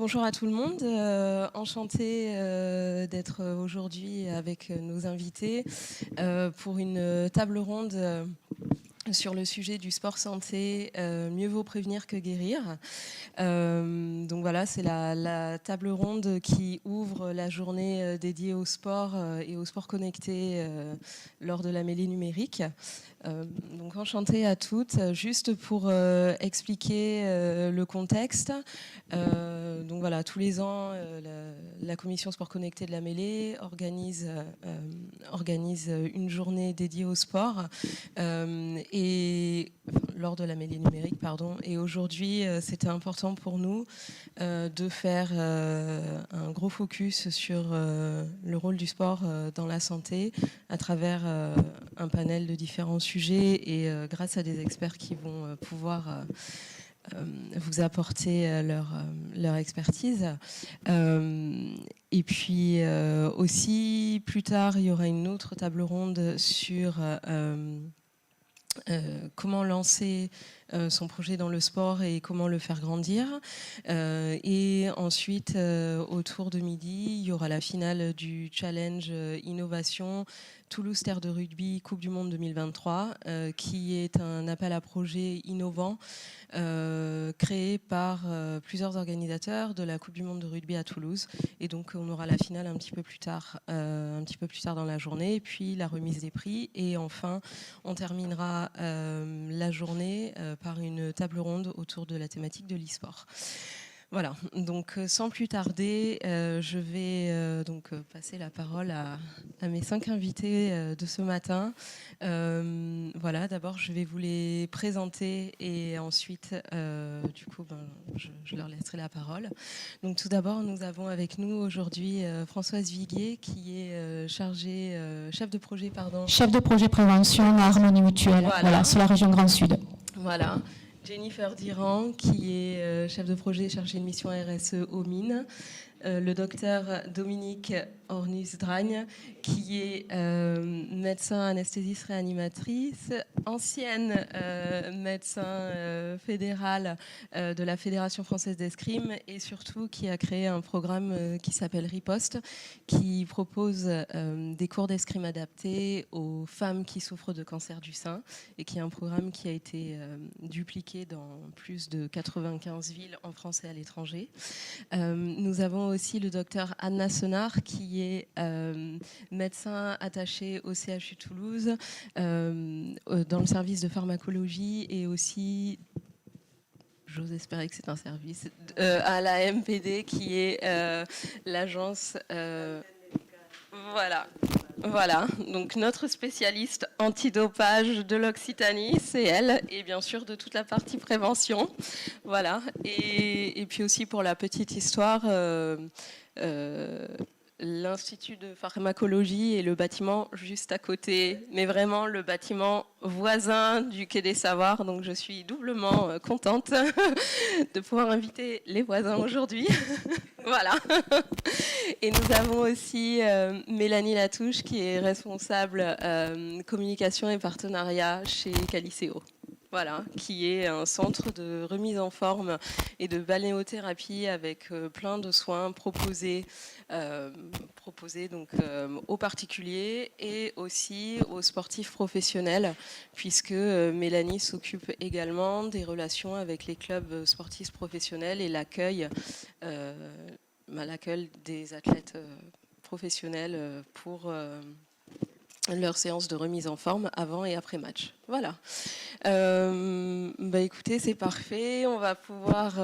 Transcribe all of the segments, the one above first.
Bonjour à tout le monde, enchantée d'être aujourd'hui avec nos invités pour une table ronde sur le sujet du sport santé, mieux vaut prévenir que guérir. Donc voilà, c'est la table ronde qui ouvre la journée dédiée au sport et au sport connecté lors de la mêlée numérique. Donc enchantée à toutes. Juste pour expliquer le contexte, donc voilà, tous les ans, la commission sport connecté de la mêlée organise une journée dédiée au sport et lors de la mêlée numérique, pardon. Et aujourd'hui, c'était important pour nous de faire un gros focus sur le rôle du sport dans la santé à travers un panel de différents sujets et grâce à des experts qui vont pouvoir vous apporter leur expertise. Et puis aussi, plus tard, il y aura une autre table ronde sur comment lancer son projet dans le sport et comment le faire grandir. Et ensuite, autour de midi, il y aura la finale du challenge innovation Toulouse Terre de Rugby Coupe du Monde 2023, qui est un appel à projet innovant créé par plusieurs organisateurs de la Coupe du Monde de rugby à Toulouse. Et donc, on aura la finale un petit peu plus tard dans la journée, et puis la remise des prix. Et enfin, on terminera la journée par une table ronde autour de la thématique de l'e-sport. Voilà, donc sans plus tarder, je vais donc passer la parole à mes 5 invités de ce matin. Voilà, d'abord je vais vous les présenter et ensuite, du coup, je leur laisserai la parole. Donc tout d'abord, nous avons avec nous aujourd'hui Françoise Viguier, qui est chef de projet prévention à Harmonie Mutuelle, voilà, sur la région Grand Sud. Voilà. Jennifer Diran, qui est chef de projet chargé de mission RSE aux mines. Le docteur Dominique Ornus-Dragne, qui est médecin anesthésiste réanimatrice, ancienne médecin fédérale de la Fédération française d'escrime et surtout qui a créé un programme qui s'appelle Riposte, qui propose des cours d'escrime adaptés aux femmes qui souffrent de cancer du sein et qui est un programme qui a été dupliqué dans plus de 95 villes en France et à l'étranger. Nous avons aussi le docteur Anna Senard, qui est médecin attaché au CHU Toulouse dans le service de pharmacologie et aussi, j'ose espérer que c'est un service, à la MPD, qui est l'agence... Voilà, donc notre spécialiste antidopage de l'Occitanie, c'est elle, et bien sûr de toute la partie prévention. Voilà, et puis aussi pour la petite histoire, l'Institut de pharmacologie est le bâtiment juste à côté, mais vraiment le bâtiment voisin du Quai des Savoirs. Donc je suis doublement contente de pouvoir inviter les voisins aujourd'hui. Voilà. Et nous avons aussi Mélanie Latouche, qui est responsable communication et partenariat chez Caliceo. Voilà, qui est un centre de remise en forme et de balnéothérapie avec plein de soins proposés donc, aux particuliers et aussi aux sportifs professionnels, puisque Mélanie s'occupe également des relations avec les clubs sportifs professionnels et l'accueil des athlètes professionnels pour leur séance de remise en forme avant et après match. Voilà. Écoutez, c'est parfait. On va pouvoir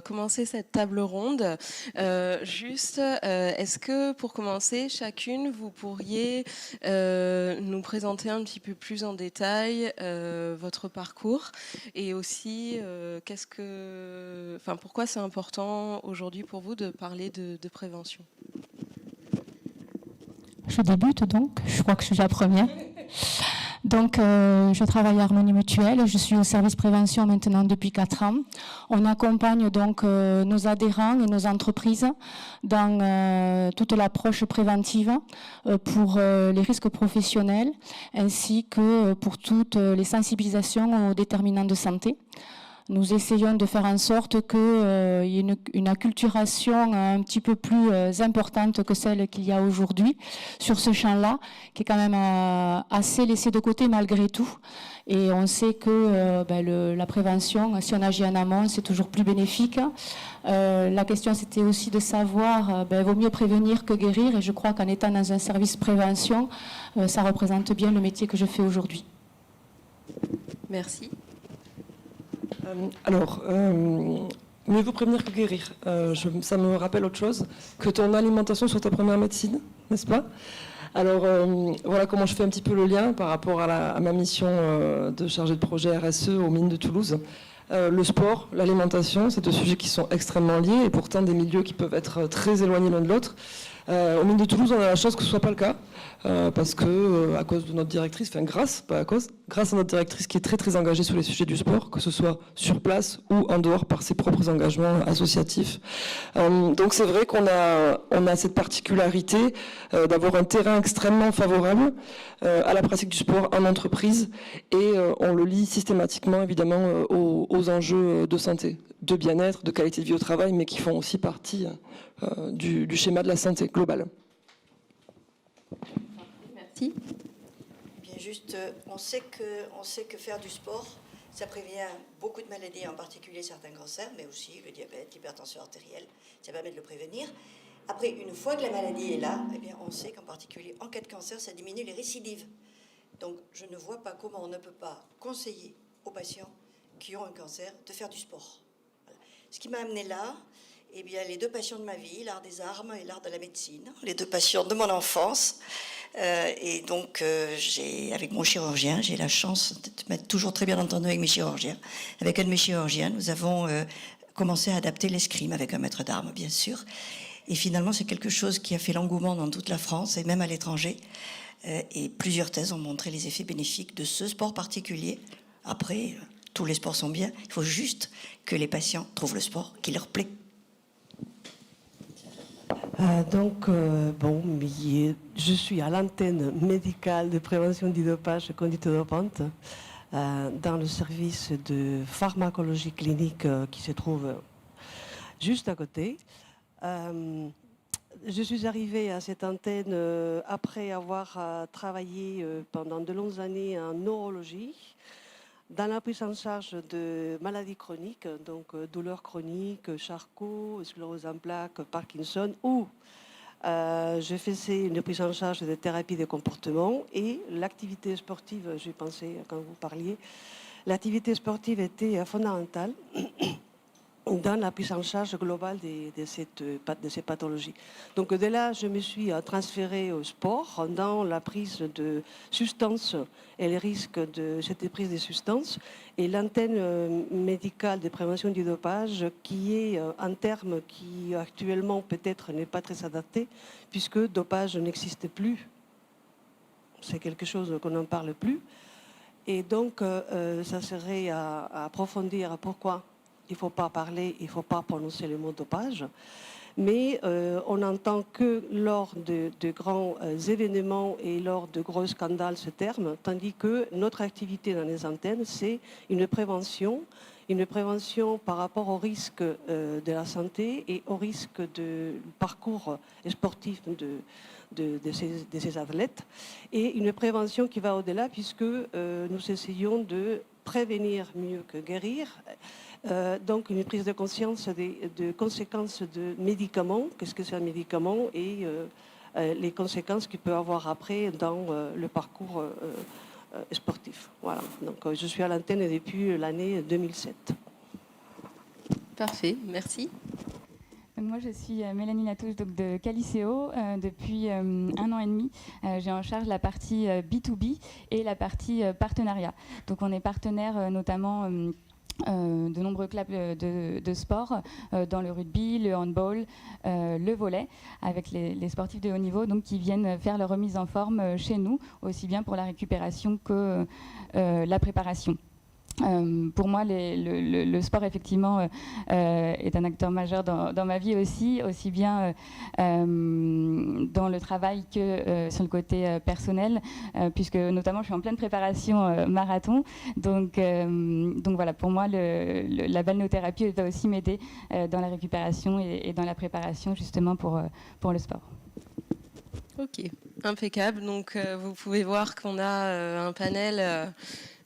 commencer cette table ronde. Est-ce que pour commencer, chacune, vous pourriez nous présenter un petit peu plus en détail votre parcours et aussi pourquoi c'est important aujourd'hui pour vous de parler de prévention? Je débute donc, je crois que je suis la première. Donc, je travaille à Harmonie Mutuelle, je suis au service prévention maintenant depuis 4 ans. On accompagne donc nos adhérents et nos entreprises dans toute l'approche préventive pour les risques professionnels ainsi que pour toutes les sensibilisations aux déterminants de santé. nous essayons de faire en sorte qu'il y ait une acculturation un petit peu plus importante que celle qu'il y a aujourd'hui sur ce champ-là, qui est quand même assez laissé de côté malgré tout. Et on sait que la prévention, si on agit en amont, c'est toujours plus bénéfique. La question, c'était aussi de savoir, vaut mieux prévenir que guérir. Et je crois qu'en étant dans un service prévention, ça représente bien le métier que je fais aujourd'hui. Merci. Mieux vaut prévenir que guérir. Ça me rappelle autre chose que ton alimentation sur ta première médecine, n'est-ce pas? Alors, voilà comment je fais un petit peu le lien par rapport à ma mission de chargée de projet RSE aux mines de Toulouse. Le sport, l'alimentation, c'est deux sujets qui sont extrêmement liés et pourtant des milieux qui peuvent être très éloignés l'un de l'autre. Aux mines de Toulouse, on a la chance que ce ne soit pas le cas, parce que, à cause de notre directrice, grâce à notre directrice qui est très très engagée sur les sujets du sport, que ce soit sur place ou en dehors par ses propres engagements associatifs. Donc c'est vrai qu'on a cette particularité d'avoir un terrain extrêmement favorable à la pratique du sport en entreprise, et on le lie systématiquement évidemment aux enjeux de santé, de bien-être, de qualité de vie au travail, mais qui font aussi partie du schéma de la santé globale. Merci. Bien juste, on sait que faire du sport, ça prévient beaucoup de maladies, en particulier certains cancers, mais aussi le diabète, l'hypertension artérielle. Ça permet de le prévenir. Après, une fois que la maladie est là, eh bien, on sait qu'en particulier en cas de cancer, ça diminue les récidives. Donc, je ne vois pas comment on ne peut pas conseiller aux patients qui ont un cancer de faire du sport. Voilà. Ce qui m'a amené là, eh bien, les deux passions de ma vie, l'art des armes et l'art de la médecine, les deux passions de mon enfance. Et donc, avec mon chirurgien, j'ai la chance de m'être toujours très bien entendu avec mes chirurgiens. Avec un de mes chirurgiens, nous avons commencé à adapter l'escrime avec un maître d'armes, bien sûr. Et finalement, c'est quelque chose qui a fait l'engouement dans toute la France et même à l'étranger. Et plusieurs thèses ont montré les effets bénéfiques de ce sport particulier. Après, tous les sports sont bien. Il faut juste que les patients trouvent le sport qui leur plaît. Je suis à l'antenne médicale de prévention du dopage et conduite dopante dans le service de pharmacologie clinique qui se trouve juste à côté. Je suis arrivée à cette antenne après avoir travaillé pendant de longues années en neurologie, dans la prise en charge de maladies chroniques, donc douleurs chroniques, Charcot, sclérose en plaques, Parkinson, ou je faisais une prise en charge de thérapie de comportement et l'activité sportive, j'ai pensé quand vous parliez, l'activité sportive était fondamentale dans la prise en charge globale de ces pathologies. Donc de là, je me suis transférée au sport dans la prise de substances et les risques de cette prise de substances, et l'antenne médicale de prévention du dopage qui est un terme qui actuellement peut-être n'est pas très adapté puisque dopage n'existe plus. C'est quelque chose qu'on n'en parle plus. Et donc, ça serait à approfondir pourquoi il ne faut pas parler, il ne faut pas prononcer le mot dopage. Mais on n'entend que lors de grands événements et lors de gros scandales ce terme, tandis que notre activité dans les antennes, c'est une prévention par rapport au risque de la santé et au risque de parcours sportif de ces athlètes, et une prévention qui va au-delà puisque nous essayons de prévenir mieux que guérir. Donc une prise de conscience des conséquences de médicaments, qu'est-ce que c'est un médicament, et les conséquences qu'il peut avoir après dans le parcours sportif. Voilà, donc je suis à l'antenne depuis l'année 2007. Parfait, merci. Moi, je suis Mélanie Latouche donc de Caliceo. Depuis 1 an et demi, j'ai en charge la partie B2B et la partie partenariat. Donc on est partenaire notamment de nombreux clubs de sport dans le rugby, le handball, le volley, avec les sportifs de haut niveau donc, qui viennent faire leur remise en forme chez nous, aussi bien pour la récupération que la préparation. Pour moi, le sport, effectivement, est un acteur majeur dans ma vie aussi bien dans le travail que sur le côté personnel, puisque notamment, je suis en pleine préparation marathon. Donc voilà, pour moi, la balnéothérapie va aussi m'aider dans la récupération et dans la préparation, justement, pour le sport. Ok, impeccable. Donc, vous pouvez voir qu'on a un panel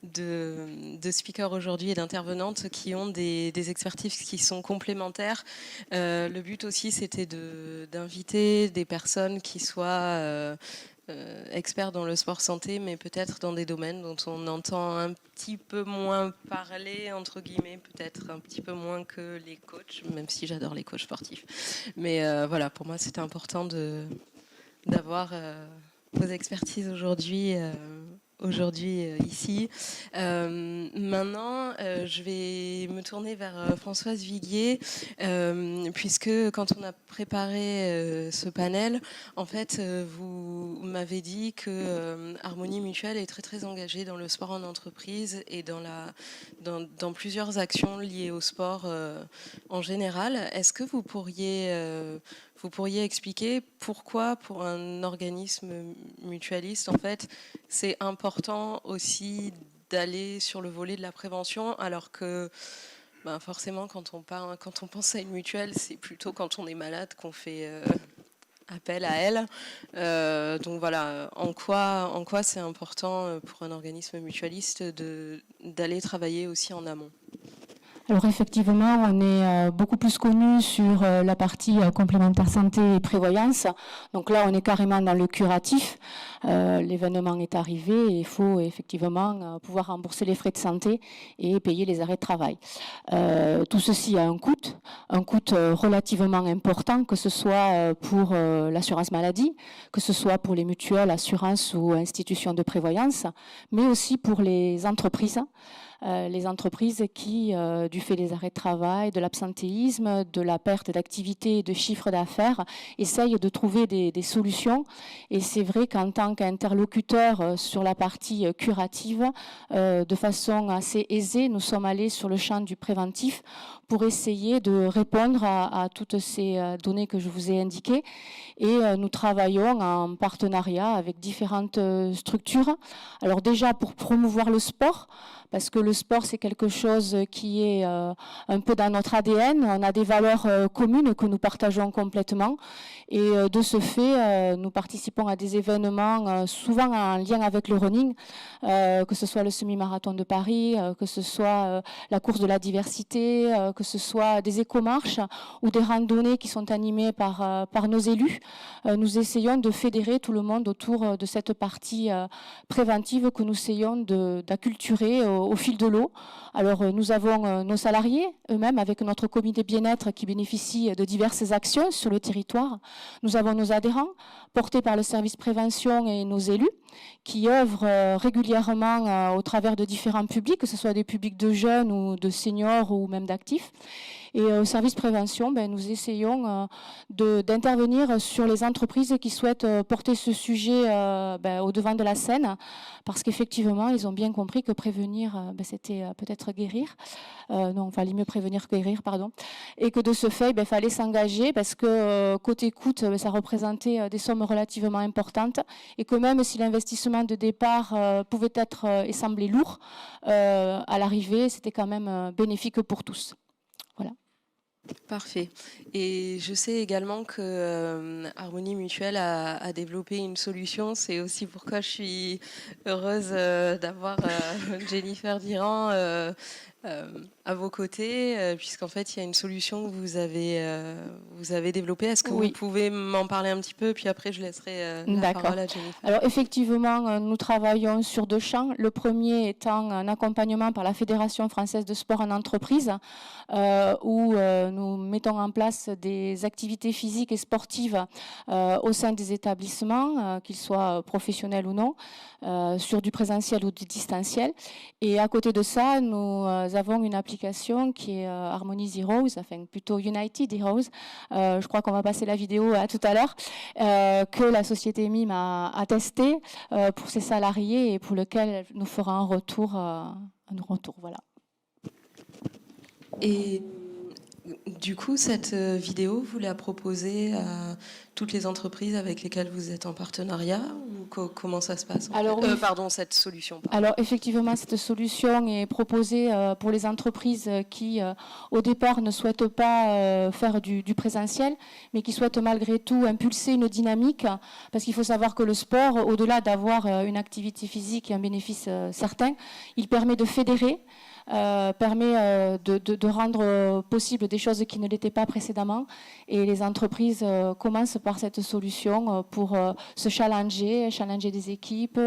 de speakers aujourd'hui et d'intervenantes qui ont des expertises qui sont complémentaires. Le but aussi, c'était d'inviter des personnes qui soient experts dans le sport santé, mais peut-être dans des domaines dont on entend un petit peu moins parler, entre guillemets, peut-être un petit peu moins que les coachs, même si j'adore les coachs sportifs. Mais voilà, pour moi, c'était important d'avoir vos expertises aujourd'hui ici. Maintenant, je vais me tourner vers Françoise Viguier, puisque quand on a préparé ce panel, en fait, vous m'avez dit que Harmonie Mutuelle est très très engagée dans le sport en entreprise et dans plusieurs actions liées au sport en général. Est-ce que vous pourriez expliquer pourquoi, pour un organisme mutualiste, en fait, c'est important aussi d'aller sur le volet de la prévention, alors que forcément, quand on pense à une mutuelle, c'est plutôt quand on est malade qu'on fait appel à elle. Donc voilà, en quoi c'est important pour un organisme mutualiste d'aller travailler aussi en amont? Alors effectivement, on est beaucoup plus connu sur la partie complémentaire santé et prévoyance. Donc là, on est carrément dans le curatif. L'événement est arrivé et il faut effectivement pouvoir rembourser les frais de santé et payer les arrêts de travail. Tout ceci a un coût relativement important, que ce soit pour l'assurance maladie, que ce soit pour les mutuelles, assurances ou institutions de prévoyance, mais aussi pour les entreprises. Les entreprises qui, du fait des arrêts de travail, de l'absentéisme, de la perte d'activité et de chiffre d'affaires, essayent de trouver des solutions. Et c'est vrai qu'en tant qu'interlocuteur sur la partie curative, de façon assez aisée, nous sommes allés sur le champ du préventif pour essayer de répondre à toutes ces données que je vous ai indiquées. Et nous travaillons en partenariat avec différentes structures. Alors déjà pour promouvoir le sport, parce que le sport, c'est quelque chose qui est un peu dans notre ADN. On a des valeurs communes que nous partageons complètement. Et de ce fait, nous participons à des événements souvent en lien avec le running, que ce soit le semi-marathon de Paris, que ce soit la course de la diversité, que ce soit des écomarches ou des randonnées qui sont animées par nos élus. Nous essayons de fédérer tout le monde autour de cette partie préventive que nous essayons d'acculturer au fil de l'eau. Alors nous avons nos salariés eux-mêmes avec notre comité bien-être qui bénéficie de diverses actions sur le territoire. Nous avons nos adhérents portés par le service prévention et nos élus qui œuvrent régulièrement au travers de différents publics, que ce soit des publics de jeunes ou de seniors ou même d'actifs. Et au service prévention, nous essayons d'intervenir sur les entreprises qui souhaitent porter ce sujet au devant de la scène, parce qu'effectivement, ils ont bien compris que prévenir, c'était peut-être guérir. Non, il fallait mieux prévenir que guérir, pardon. Et que de ce fait, il fallait s'engager, parce que côté coût, ça représentait des sommes relativement importantes, et que même si l'investissement de départ pouvait être et semblait lourd, à l'arrivée, c'était quand même bénéfique pour tous. Voilà. Parfait. Et je sais également que Harmonie Mutuelle a développé une solution. C'est aussi pourquoi je suis heureuse d'avoir Jennifer Diran à vos côtés, puisqu'en fait, il y a une solution que vous avez développée. Est-ce que vous pouvez m'en parler un petit peu, puis après, je laisserai la parole à Jennifer. Alors, effectivement, nous travaillons sur deux champs. Le premier étant un accompagnement par la Fédération française de sport en entreprise, où nous mettons en place des activités physiques et sportives au sein des établissements, qu'ils soient professionnels ou non, sur du présentiel ou du distanciel. Et à côté de ça, nous avons une application qui est Harmonies Heroes, enfin plutôt United Heroes. Je crois qu'on va passer la vidéo tout à l'heure, que la société MIM a testé pour ses salariés et pour lequel nous fera un retour. Voilà. Et du coup, cette vidéo, vous la proposez à toutes les entreprises avec lesquelles vous êtes en partenariat ou comment ça se passe Alors, oui. Pardon, cette solution. Pardon. Alors effectivement, cette solution est proposée pour les entreprises qui, au départ, ne souhaitent pas faire du présentiel, mais qui souhaitent malgré tout impulser une dynamique, parce qu'il faut savoir que le sport, au-delà d'avoir une activité physique et un bénéfice certain, il permet de fédérer, permet de rendre possible des choses qui ne l'étaient pas précédemment. Et les entreprises commencent par cette solution pour se challenger des équipes,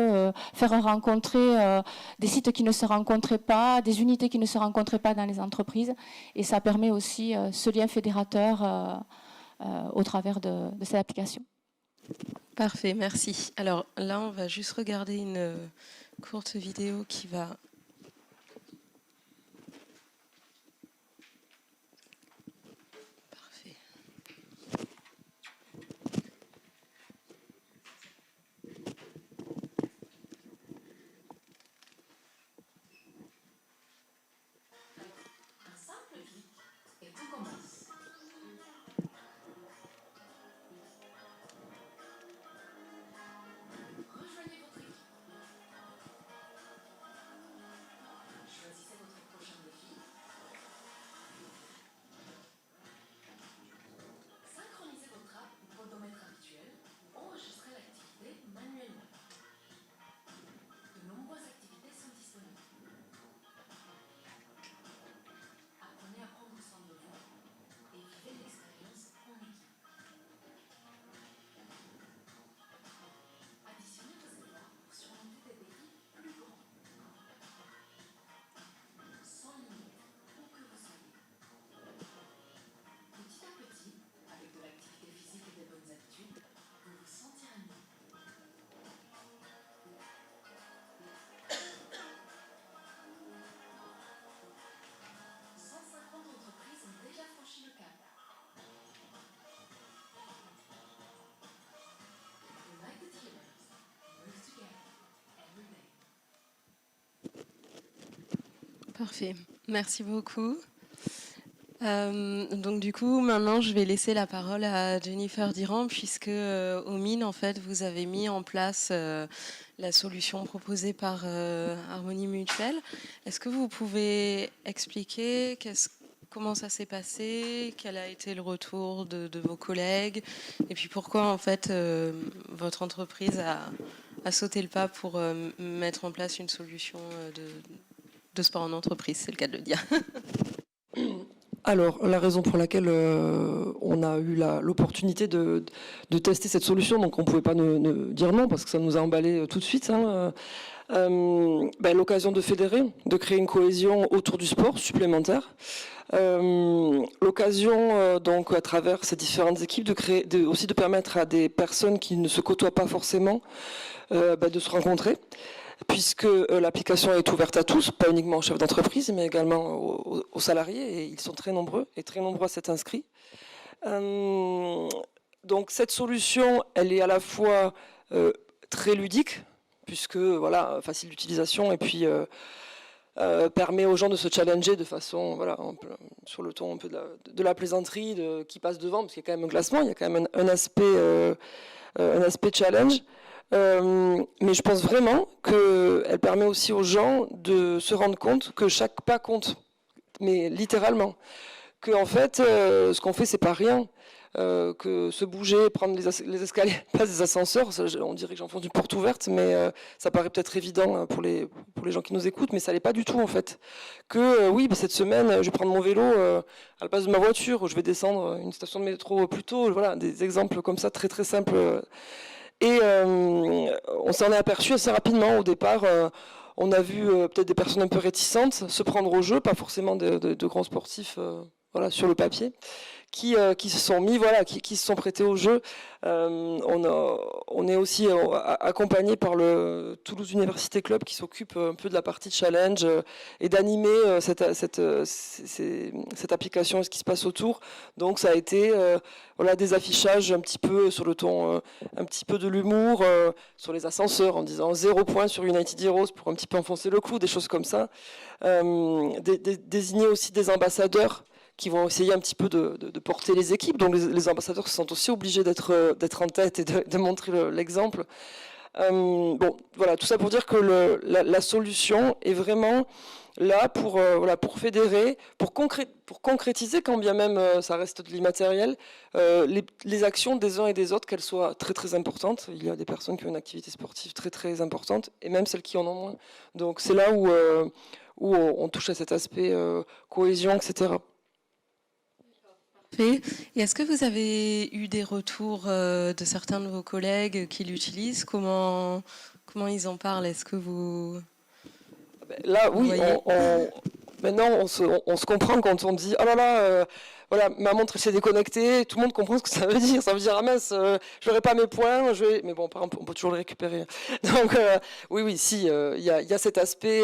faire rencontrer des sites qui ne se rencontraient pas, des unités qui ne se rencontraient pas dans les entreprises. Et ça permet aussi ce lien fédérateur au travers de cette application. Parfait, merci. Alors là, on va juste regarder une courte vidéo qui va... Parfait, merci beaucoup. Donc du coup, maintenant, je vais laisser la parole à Jennifer Diran, puisque au MIN, en fait, vous avez mis en place la solution proposée par Harmonie Mutuelle. Est-ce que vous pouvez expliquer comment ça s'est passé, quel a été le retour de vos collègues, et puis pourquoi, en fait, votre entreprise a sauté le pas pour mettre en place une solution de sport en entreprise, c'est le cas de le dire. Alors, la raison pour laquelle on a eu l'opportunité de tester cette solution, donc on ne pouvait pas ne dire non, parce que ça nous a emballé tout de suite, l'occasion de fédérer, de créer une cohésion autour du sport supplémentaire, l'occasion donc à travers ces différentes équipes aussi de permettre à des personnes qui ne se côtoient pas forcément de se rencontrer, puisque l'application est ouverte à tous, pas uniquement aux chefs d'entreprise, mais également aux salariés, et ils sont très nombreux à s'être inscrits. Donc cette solution, elle est à la fois très ludique, puisque voilà, facile d'utilisation, et puis permet aux gens de se challenger de façon, voilà, sur le ton un peu de la plaisanterie, qui passe devant, parce qu'il y a quand même un classement, il y a quand même un aspect challenge. Mais je pense vraiment qu'elle permet aussi aux gens de se rendre compte que chaque pas compte, mais littéralement. Que en fait, ce qu'on fait, c'est pas rien. Que se bouger, prendre les escaliers, pas des ascenseurs, on dirait que j'enfonce une porte ouverte, mais ça paraît peut-être évident pour les gens qui nous écoutent, mais ça l'est pas du tout en fait. Que oui, cette semaine, je vais prendre mon vélo à la place de ma voiture, je vais descendre une station de métro plus tôt. Voilà, des exemples comme ça, très très simples. Et on s'en est aperçu assez rapidement. Au départ, on a vu peut-être des personnes un peu réticentes se prendre au jeu, pas forcément de grands sportifs sur le papier, qui se sont mis, voilà, qui se sont prêtés au jeu. On est aussi accompagné par le Toulouse Université Club qui s'occupe un peu de la partie challenge et d'animer cette application et ce qui se passe autour. Donc ça a été voilà, des affichages un petit peu sur le ton, un petit peu de l'humour, sur les ascenseurs en disant 0 point sur United Heroes pour un petit peu enfoncer le clou, des choses comme ça. Désigner aussi des ambassadeurs qui vont essayer un petit peu de porter les équipes. Donc les ambassadeurs sont aussi obligés d'être en tête et de montrer l'exemple. Bon, voilà, tout ça pour dire que la solution est vraiment là pour fédérer, pour concrétiser, quand bien même ça reste de l'immatériel, les actions des uns et des autres, qu'elles soient très très importantes. Il y a des personnes qui ont une activité sportive très très importante, et même celles qui en ont moins. Donc c'est là où on touche à cet aspect cohésion, etc. Et est-ce que vous avez eu des retours de certains de vos collègues qui l'utilisent ? Comment ils en parlent ? Est-ce que vous... Là, oui, maintenant on se comprend quand on dit « Oh là là, voilà, ma montre s'est déconnectée », tout le monde comprend ce que ça veut dire. Ça veut dire « Ah mince, je n'aurai pas mes points, je vais... » Mais bon, par exemple, on peut toujours les récupérer. Donc, oui, si, il y a cet aspect...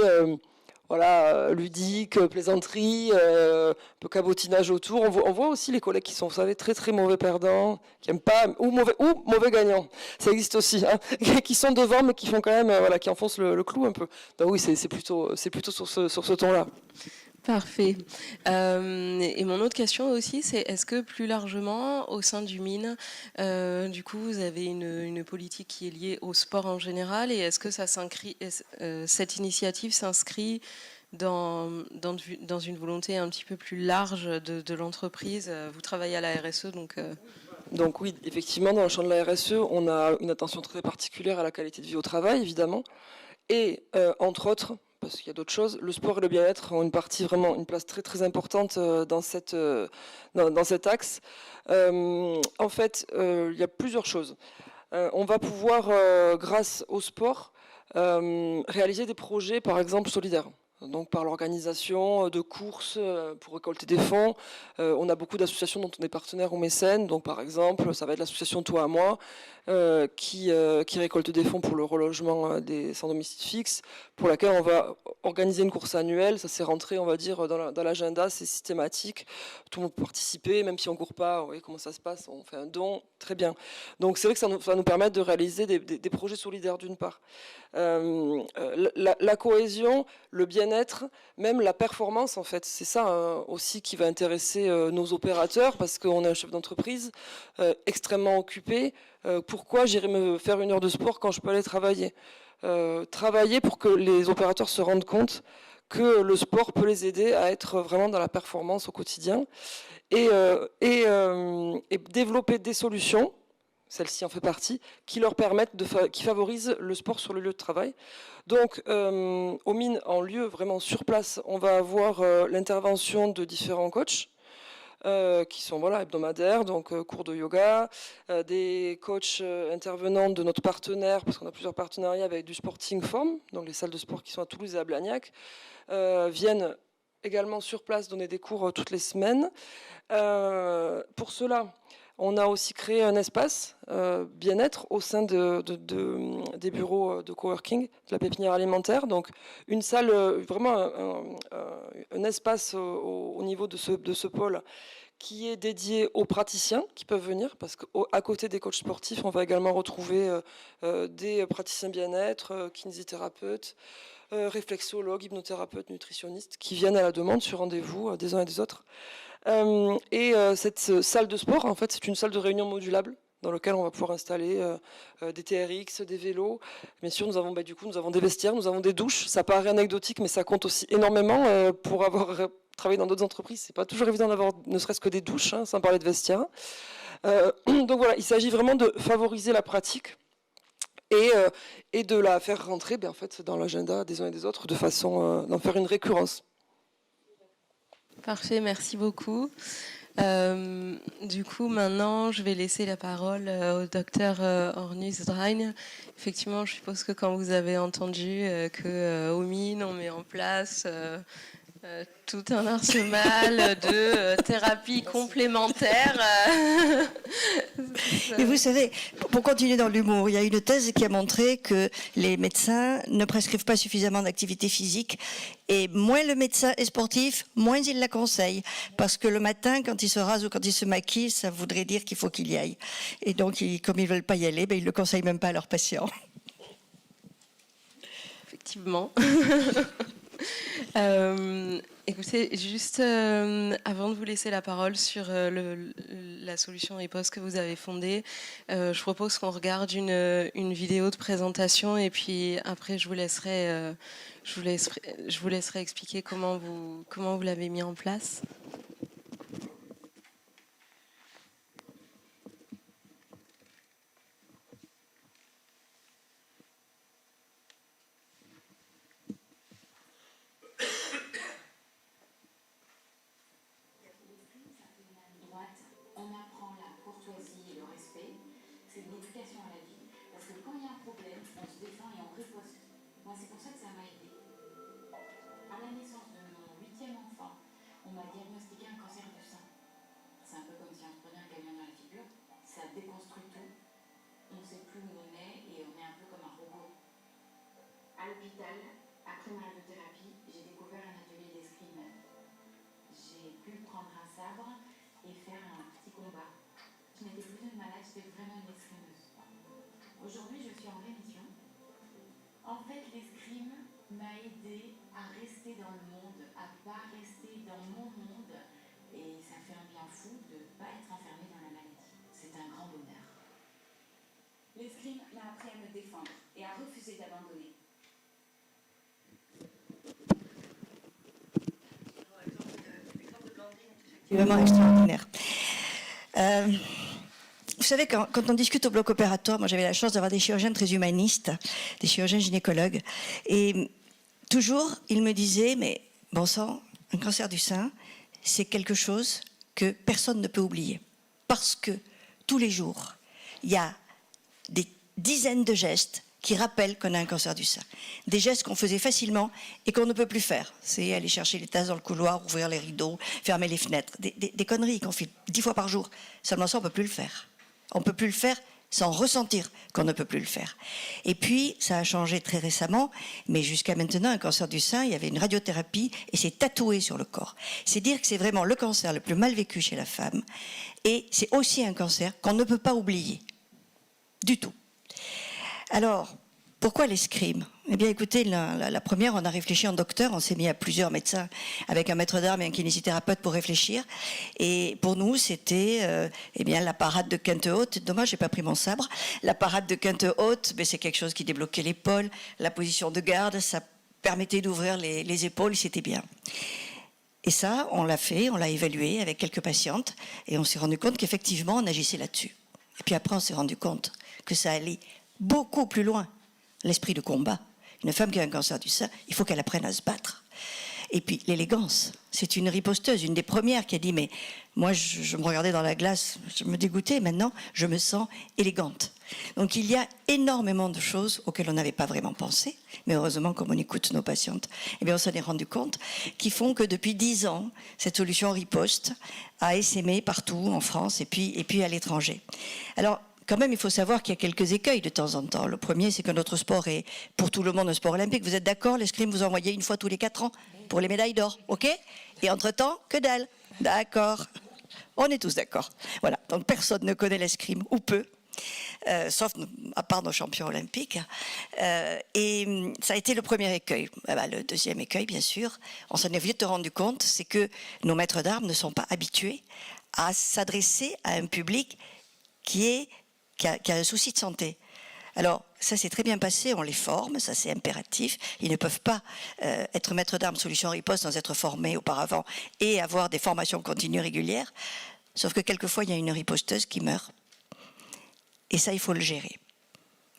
voilà, ludique, plaisanterie, un peu cabotinage autour. On voit aussi les collègues qui sont, vous savez, très très mauvais perdants, qui aiment pas, ou mauvais gagnants. Ça existe aussi, hein, qui sont devant mais qui font quand même, voilà, qui enfoncent le clou un peu. Donc oui, c'est plutôt sur ce ton-là. Parfait. Et mon autre question aussi, c'est est-ce que plus largement, au sein du MIN, du coup, vous avez une politique qui est liée au sport en général, et est-ce que cette initiative s'inscrit dans une volonté un petit peu plus large de l'entreprise ? Vous travaillez à la RSE, donc... Donc oui, effectivement, dans le champ de la RSE, on a une attention très particulière à la qualité de vie au travail, évidemment, et entre autres, parce qu'il y a d'autres choses, le sport et le bien-être ont une place très très importante dans cet axe. En fait, il y a plusieurs choses. On va pouvoir, grâce au sport, réaliser des projets, par exemple, solidaires. Donc par l'organisation de courses pour récolter des fonds. On a beaucoup d'associations dont on est partenaire ou mécène. Donc par exemple, ça va être l'association Toi à moi qui récolte des fonds pour le relogement des sans domicile fixe, pour laquelle on va organiser une course annuelle. Ça s'est rentré, on va dire, dans l'agenda, c'est systématique. Tout le monde peut participer, même si on ne court pas. Vous voyez comment ça se passe, on fait un don, très bien. Donc c'est vrai que ça va nous permettre de réaliser des projets solidaires d'une part. La cohésion, le bien-être, même la performance en fait, c'est ça aussi qui va intéresser nos opérateurs, parce qu'on est un chef d'entreprise extrêmement occupé. Pourquoi j'irai me faire une heure de sport quand je peux aller travailler ? Travailler pour que les opérateurs se rendent compte que le sport peut les aider à être vraiment dans la performance au quotidien et développer des solutions, celle-ci en fait partie, qui leur permettent, qui favorisent le sport sur le lieu de travail. Donc, au MIN, en lieu vraiment sur place, on va avoir l'intervention de différents coachs qui sont voilà, hebdomadaires, donc cours de yoga, des coachs intervenants de notre partenaire, parce qu'on a plusieurs partenariats avec du Sporting Form, donc les salles de sport qui sont à Toulouse et à Blagnac, viennent également sur place donner des cours toutes les semaines. Pour cela, on a aussi créé un espace bien-être au sein des bureaux de coworking de la pépinière alimentaire. Donc une salle, vraiment un espace au niveau de ce pôle qui est dédié aux praticiens qui peuvent venir, parce qu'à côté des coachs sportifs, on va également retrouver des praticiens bien-être, kinésithérapeutes, réflexologues, hypnothérapeutes, nutritionnistes, qui viennent à la demande sur rendez-vous des uns et des autres. Cette salle de sport, en fait, c'est une salle de réunion modulable dans laquelle on va pouvoir installer des TRX, des vélos. Bien sûr, nous avons des vestiaires, nous avons des douches. Ça paraît anecdotique, mais ça compte aussi énormément pour avoir travaillé dans d'autres entreprises. C'est pas toujours évident d'avoir ne serait-ce que des douches, hein, sans parler de vestiaires. Donc voilà, il s'agit vraiment de favoriser la pratique et de la faire rentrer en fait, dans l'agenda des uns et des autres de façon d'en faire une récurrence. Parfait, merci beaucoup. Du coup, maintenant, je vais laisser la parole au docteur Ornus Drein. Effectivement, je suppose que quand vous avez entendu qu'au MIN, on met en place Tout un arsenal de thérapies complémentaires. Mais vous savez, pour continuer dans l'humour, il y a une thèse qui a montré que les médecins ne prescrivent pas suffisamment d'activité physique et moins le médecin est sportif, moins il la conseille. Parce que le matin, quand il se rase ou quand il se maquille, ça voudrait dire qu'il faut qu'il y aille. Et donc, comme ils ne veulent pas y aller, ils ne le conseillent même pas à leurs patients. Effectivement. Écoutez, juste avant de vous laisser la parole sur la solution riposte que vous avez fondée, je propose qu'on regarde une vidéo de présentation et puis après je vous laisserai expliquer comment vous l'avez mis en place. À l'hôpital, après ma radiothérapie, j'ai découvert un atelier d'escrime. J'ai pu prendre un sabre et faire un petit combat. Je n'étais plus une malade, j'étais vraiment une escrimeuse. Aujourd'hui, je suis en rémission. En fait, l'escrime m'a aidé à rester dans le monde, à ne pas rester dans mon monde. Et ça fait un bien fou de ne pas être enfermé dans la maladie. C'est un grand bonheur. L'escrime m'a appris à me défendre et à refuser d'abandonner. C'est vraiment extraordinaire. Vous savez, quand on discute au bloc opératoire, moi j'avais la chance d'avoir des chirurgiens très humanistes, des chirurgiens gynécologues, et toujours ils me disaient, mais bon sang, un cancer du sein, c'est quelque chose que personne ne peut oublier. Parce que tous les jours, il y a des dizaines de gestes qui rappellent qu'on a un cancer du sein. Des gestes qu'on faisait facilement et qu'on ne peut plus faire. C'est aller chercher les tasses dans le couloir, ouvrir les rideaux, fermer les fenêtres. Des conneries qu'on fait 10 fois par jour. Seulement ça, on ne peut plus le faire. On ne peut plus le faire sans ressentir qu'on ne peut plus le faire. Et puis, ça a changé très récemment, mais jusqu'à maintenant, un cancer du sein, il y avait une radiothérapie et c'est tatoué sur le corps. C'est dire que c'est vraiment le cancer le plus mal vécu chez la femme et c'est aussi un cancer qu'on ne peut pas oublier. Du tout. Alors, pourquoi l'escrime ? Eh bien, écoutez, la première, on a réfléchi en docteur, on s'est mis à plusieurs médecins avec un maître d'armes et un kinésithérapeute pour réfléchir. Et pour nous, c'était eh bien, la parade de quinte haute. Dommage, j'ai pas pris mon sabre. La parade de quinte haute, mais c'est quelque chose qui débloquait l'épaule. La position de garde, ça permettait d'ouvrir les épaules, c'était bien. Et ça, on l'a fait, on l'a évalué avec quelques patientes et on s'est rendu compte qu'effectivement, on agissait là-dessus. Et puis après, on s'est rendu compte que ça allait beaucoup plus loin. L'esprit de combat. Une femme qui a un cancer du sein, il faut qu'elle apprenne à se battre. Et puis l'élégance. C'est une riposteuse, une des premières qui a dit, mais moi je me regardais dans la glace, je me dégoûtais, maintenant je me sens élégante. Donc il y a énormément de choses auxquelles on n'avait pas vraiment pensé, mais heureusement comme on écoute nos patientes, eh bien on s'en est rendu compte, qui font que depuis 10 ans, cette solution riposte a essaimé partout en France et puis à l'étranger. Alors, quand même, il faut savoir qu'il y a quelques écueils de temps en temps. Le premier, c'est que notre sport est, pour tout le monde, un sport olympique. Vous êtes d'accord? L'escrime, vous envoyez une fois tous les 4 ans pour les médailles d'or, ok? Et entre-temps, que dalle. D'accord. On est tous d'accord. Voilà. Donc, personne ne connaît l'escrime, ou peu. Sauf à part nos champions olympiques. Et ça a été le premier écueil. Le deuxième écueil, bien sûr, on s'en est vite rendu compte, c'est que nos maîtres d'armes ne sont pas habitués à s'adresser à un public qui a un souci de santé. Alors, ça s'est très bien passé, on les forme, ça c'est impératif. Ils ne peuvent pas être maîtres d'armes solution riposte sans être formés auparavant et avoir des formations continues régulières. Sauf que quelquefois, il y a une riposteuse qui meurt. Et ça, il faut le gérer.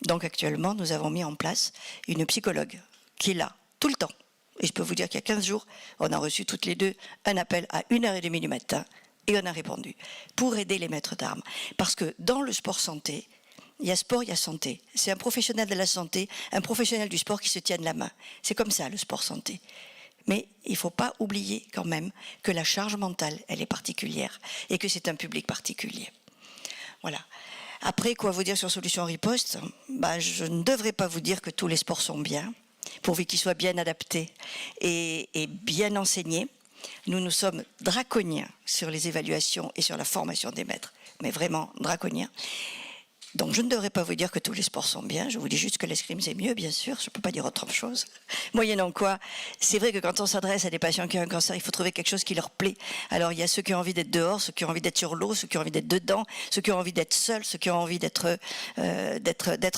Donc actuellement, nous avons mis en place une psychologue qui est là, tout le temps. Et je peux vous dire qu'il y a 15 jours, on a reçu toutes les deux un appel à 1h30 du matin. Et on a répondu, pour aider les maîtres d'armes. Parce que dans le sport santé, il y a sport, il y a santé. C'est un professionnel de la santé, un professionnel du sport qui se tiennent la main. C'est comme ça, le sport santé. Mais il ne faut pas oublier quand même que la charge mentale, elle est particulière et que c'est un public particulier. Voilà. Après, quoi vous dire sur Solutions Riposte ? Je ne devrais pas vous dire que tous les sports sont bien, pourvu qu'ils soient bien adaptés et bien enseignés. Nous sommes draconiens sur les évaluations et sur la formation des maîtres, mais vraiment draconiens. Donc je ne devrais pas vous dire que tous les sports sont bien, je vous dis juste que l'escrime c'est mieux, bien sûr, je ne peux pas dire autre chose. Moyennant quoi, c'est vrai que quand on s'adresse à des patients qui ont un cancer, il faut trouver quelque chose qui leur plaît. Alors il y a ceux qui ont envie d'être dehors, ceux qui ont envie d'être sur l'eau, ceux qui ont envie d'être dedans, ceux qui ont envie d'être seuls, ceux qui ont envie d'être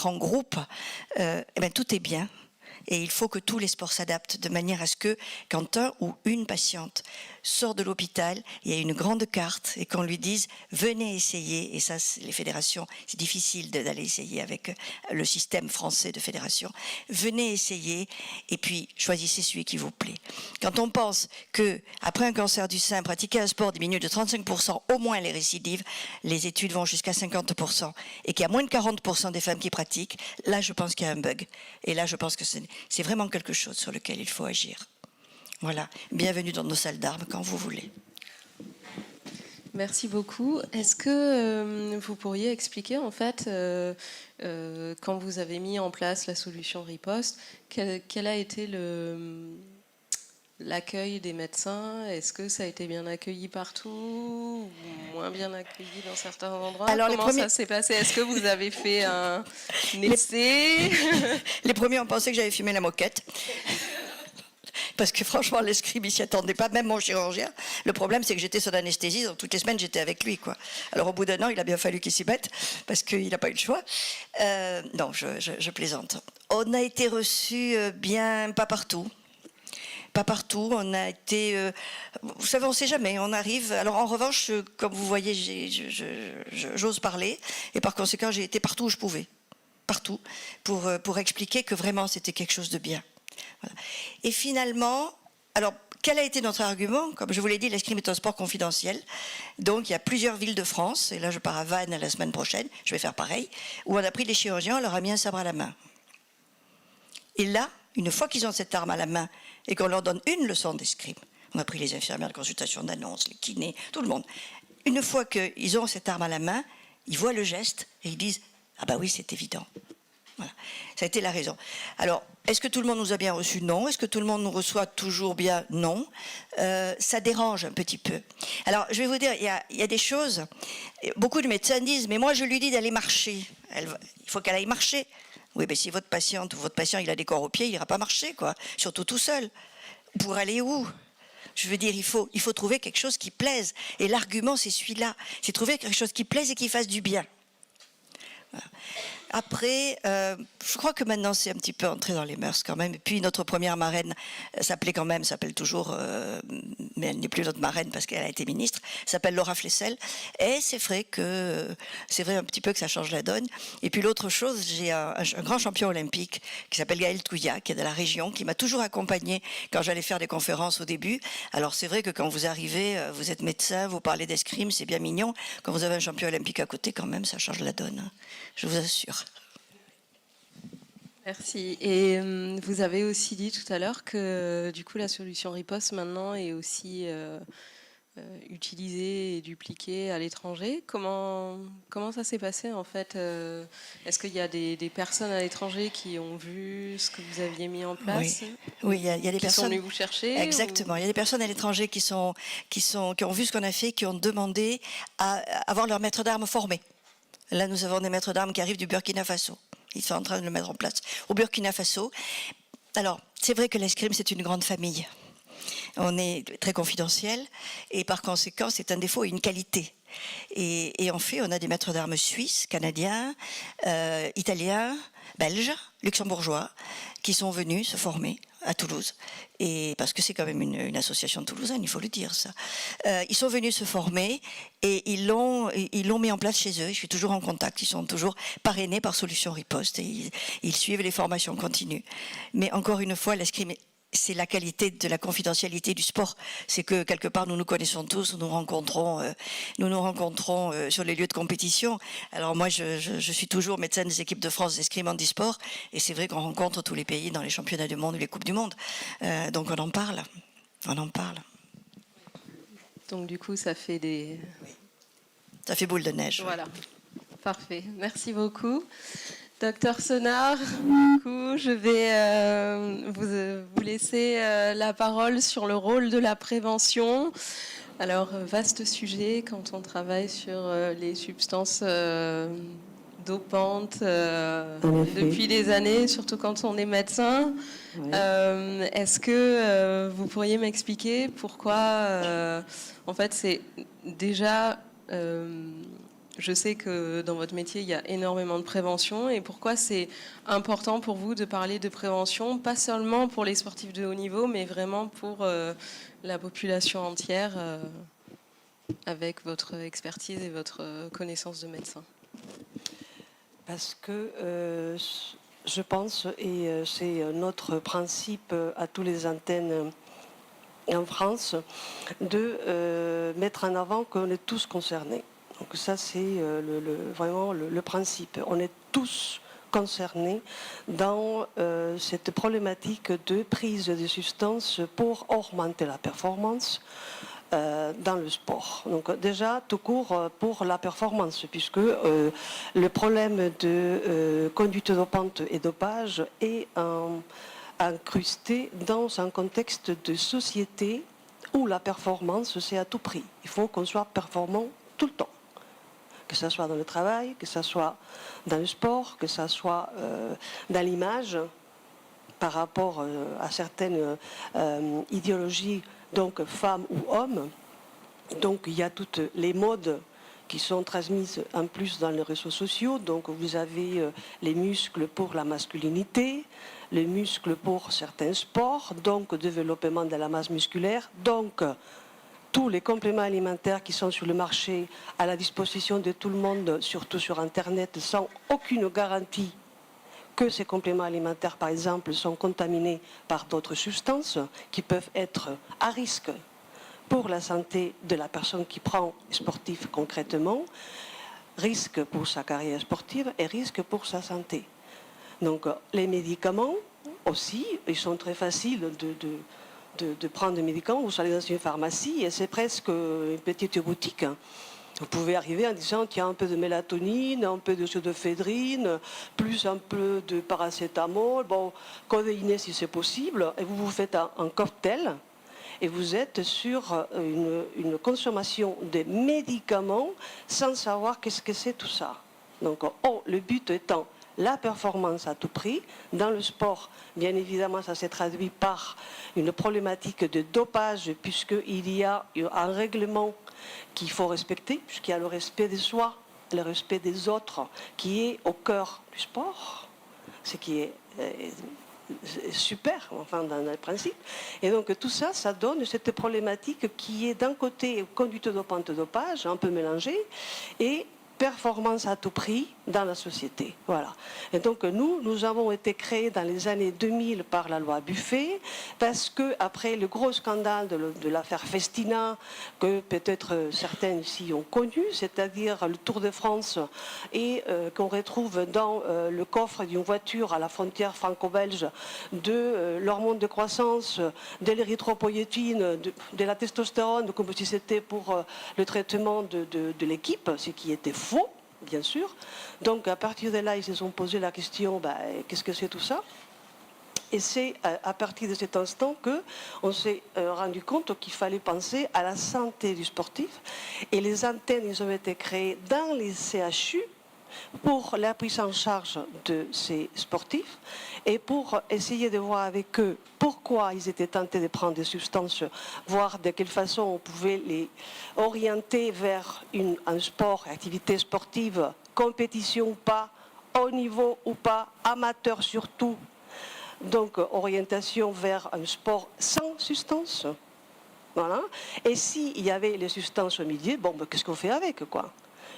en groupe. Tout est bien. Et il faut que tous les sports s'adaptent de manière à ce que, quand un ou une patiente sort de l'hôpital, il y a une grande carte et qu'on lui dise « venez essayer ». Et ça, les fédérations, c'est difficile d'aller essayer avec le système français de fédération. Venez essayer et puis choisissez celui qui vous plaît. Quand on pense qu'après un cancer du sein, pratiquer un sport diminue de 35% au moins les récidives, les études vont jusqu'à 50%, et qu'il y a moins de 40% des femmes qui pratiquent, là je pense qu'il y a un bug. Et là je pense que c'est vraiment quelque chose sur lequel il faut agir. Voilà, bienvenue dans nos salles d'armes quand vous voulez. Merci beaucoup. Est-ce que vous pourriez expliquer, en fait, quand vous avez mis en place la solution Riposte, quel a été l'accueil des médecins? Est-ce que ça a été bien accueilli partout ou moins bien accueilli dans certains endroits? Alors, comment ça s'est passé? Est-ce que vous avez fait un essai? Les premiers ont pensé que j'avais fumé la moquette. Parce que franchement, l'escrime, il s'y attendait pas, même mon chirurgien. Le problème, c'est que j'étais sous anesthésie, donc toutes les semaines, j'étais avec lui, quoi. Alors au bout d'un an, il a bien fallu qu'il s'y mette, parce qu'il n'a pas eu le choix. Non, je plaisante. On a été reçus bien, pas partout. Pas partout, on a été... vous savez, on ne sait jamais, on arrive... Alors en revanche, comme vous voyez, j'ose parler, et par conséquent, j'ai été partout où je pouvais. Partout, pour expliquer que vraiment, c'était quelque chose de bien. Voilà. Et finalement, alors, quel a été notre argument? Comme je vous l'ai dit, l'escrime est un sport confidentiel. Donc, il y a plusieurs villes de France, et là, je pars à Vannes la semaine prochaine, je vais faire pareil, où on a pris les chirurgiens, on leur a mis un sabre à la main. Et là, une fois qu'ils ont cette arme à la main, et qu'on leur donne une leçon d'escrime, on a pris les infirmières de consultation d'annonce, les kinés, tout le monde. Une fois qu'ils ont cette arme à la main, ils voient le geste, et ils disent « Ah bah oui, c'est évident ». Voilà. Ça a été la raison. Alors, est-ce que tout le monde nous a bien reçus? Non. Est-ce que tout le monde nous reçoit toujours bien? Non. Ça dérange un petit peu. Alors, je vais vous dire, il y a des choses... Beaucoup de médecins disent, mais moi, je lui dis d'aller marcher. Il faut qu'elle aille marcher. Oui, mais si votre patiente ou votre patient, il a des corps aux pieds, il n'ira pas marcher, quoi. Surtout tout seul. Pour aller où? Je veux dire, il faut trouver quelque chose qui plaise. Et l'argument, c'est celui-là. C'est trouver quelque chose qui plaise et qui fasse du bien. Voilà. Après, je crois que maintenant c'est un petit peu entré dans les mœurs quand même. Et puis notre première marraine s'appelle toujours, mais elle n'est plus notre marraine parce qu'elle a été ministre, s'appelle Laura Flessel. Et c'est vrai un petit peu que ça change la donne. Et puis l'autre chose, j'ai un grand champion olympique qui s'appelle Gaël Touillat, qui est de la région, qui m'a toujours accompagné quand j'allais faire des conférences au début. Alors c'est vrai que quand vous arrivez, vous êtes médecin, vous parlez d'escrime, c'est bien mignon. Quand vous avez un champion olympique à côté, quand même, ça change la donne. Hein. Je vous assure. Merci. Et vous avez aussi dit tout à l'heure que du coup la solution Riposte maintenant est aussi utilisée et dupliquée à l'étranger. Comment ça s'est passé en fait? Est-ce qu'il y a des personnes à l'étranger qui ont vu ce que vous aviez mis en place? Oui, il y a des personnes qui sont venues vous chercher. Exactement. Il y a des personnes à l'étranger qui ont vu ce qu'on a fait, qui ont demandé à avoir leur maître d'armes formé. Là, nous avons des maîtres d'armes qui arrivent du Burkina Faso. Ils sont en train de le mettre en place au Burkina Faso. Alors, c'est vrai que l'escrime, c'est une grande famille. On est très confidentiel et par conséquent, c'est un défaut et une qualité. Et en fait, on a des maîtres d'armes suisses, canadiens, italiens, belges, luxembourgeois, qui sont venus se former à Toulouse. Et parce que c'est quand même une association toulousaine, il faut le dire ça. Ils sont venus se former et ils l'ont mis en place chez eux. Je suis toujours en contact. Ils sont toujours parrainés par Solutions Riposte et ils suivent les formations continues. Mais encore une fois, l'escrime c'est la qualité de la confidentialité du sport. C'est que quelque part nous nous connaissons tous, nous nous rencontrons sur les lieux de compétition. Alors moi je suis toujours médecin des équipes de France d'escrime handisport et c'est vrai qu'on rencontre tous les pays dans les championnats du monde ou les coupes du monde. Donc on en parle. Donc du coup ça fait des... Ça fait boule de neige. Voilà, parfait. Merci beaucoup. Docteur Senard, du coup, je vais vous laisser la parole sur le rôle de la prévention. Alors, vaste sujet quand on travaille sur les substances dopantes depuis des années, surtout quand on est médecin. Oui. Est-ce que vous pourriez m'expliquer pourquoi, en fait, c'est déjà... je sais que dans votre métier, il y a énormément de prévention et pourquoi c'est important pour vous de parler de prévention, pas seulement pour les sportifs de haut niveau, mais vraiment pour la population entière avec votre expertise et votre connaissance de médecin. Parce que je pense, et c'est notre principe à tous les antennes en France, de mettre en avant qu'on est tous concernés. Donc ça, c'est vraiment le principe. On est tous concernés dans cette problématique de prise de substances pour augmenter la performance dans le sport. Donc déjà, tout court pour la performance, puisque le problème de conduite dopante et dopage est incrusté dans un contexte de société où la performance, c'est à tout prix. Il faut qu'on soit performant tout le temps. Que ce soit dans le travail, que ce soit dans le sport, que ce soit dans l'image, par rapport à certaines idéologies, donc femmes ou hommes. Donc il y a toutes les modes qui sont transmises en plus dans les réseaux sociaux. Donc vous avez les muscles pour la masculinité, les muscles pour certains sports, donc développement de la masse musculaire, donc tous les compléments alimentaires qui sont sur le marché à la disposition de tout le monde, surtout sur Internet, sans aucune garantie que ces compléments alimentaires, par exemple, sont contaminés par d'autres substances qui peuvent être à risque pour la santé de la personne qui prend sportif concrètement, risque pour sa carrière sportive et risque pour sa santé. Donc les médicaments aussi, ils sont très faciles de prendre des médicaments. Vous allez dans une pharmacie et c'est presque une petite boutique. Vous pouvez arriver en disant qu'il y a un peu de mélatonine, un peu de pseudoéphédrine, plus un peu de paracétamol, bon, codéiné si c'est possible, et vous faites un cocktail et vous êtes sur une consommation de médicaments sans savoir qu'est-ce que c'est tout ça. Donc, le but étant la performance à tout prix. Dans le sport, bien évidemment, ça s'est traduit par une problématique de dopage, puisqu'il y a un règlement qu'il faut respecter, puisqu'il y a le respect de soi, le respect des autres, qui est au cœur du sport, ce qui est super, enfin, dans le principe. Et donc, tout ça, ça donne cette problématique qui est d'un côté conduite dopante-dopage, un peu mélangée, et performance à tout prix dans la société. Voilà. Et donc nous avons été créés dans les années 2000 par la loi Buffet, parce que après le gros scandale de l'affaire Festina, que peut-être certains ici ont connu, c'est-à-dire le Tour de France, et qu'on retrouve dans le coffre d'une voiture à la frontière franco-belge de l'hormone de croissance, de l'érythropoïétine, de la testostérone, comme si c'était pour le traitement de l'équipe, ce qui était faux, bien sûr. Donc à partir de là, ils se sont posé la question, qu'est-ce que c'est tout ça? Et c'est à partir de cet instant qu'on s'est rendu compte qu'il fallait penser à la santé du sportif. Et les antennes, ils ont été créées dans les CHU pour la prise en charge de ces sportifs et pour essayer de voir avec eux pourquoi ils étaient tentés de prendre des substances, voir de quelle façon on pouvait les orienter vers un sport, activité sportive, compétition ou pas, haut niveau ou pas, amateur surtout. Donc orientation vers un sport sans substance. Voilà. Et s'il y avait les substances au milieu, qu'est-ce qu'on fait avec, quoi?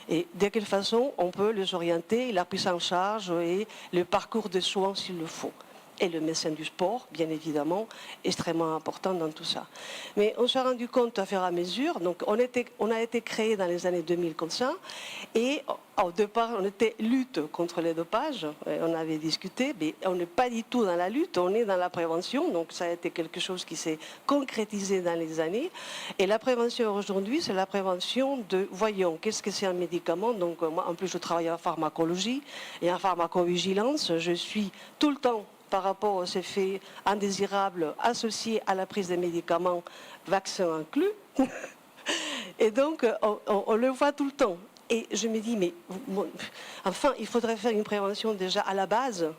Et de quelle façon on peut les orienter, la prise en charge et le parcours de soins s'il le faut. et le médecin du sport, bien évidemment, extrêmement important dans tout ça. Mais on s'est rendu compte à fur et à mesure, donc on a été créé dans les années 2000 comme ça, et au départ on était lutte contre les dopages, on avait discuté, mais on n'est pas du tout dans la lutte, on est dans la prévention, donc ça a été quelque chose qui s'est concrétisé dans les années, et la prévention aujourd'hui, c'est la prévention de, voyons, qu'est-ce que c'est un médicament, donc moi en plus je travaille en pharmacologie et en pharmacovigilance, je suis tout le temps par rapport aux effets indésirables associés à la prise des médicaments, vaccins inclus. Et donc, on le voit tout le temps. Et je me dis, mais enfin, il faudrait faire une prévention déjà à la base.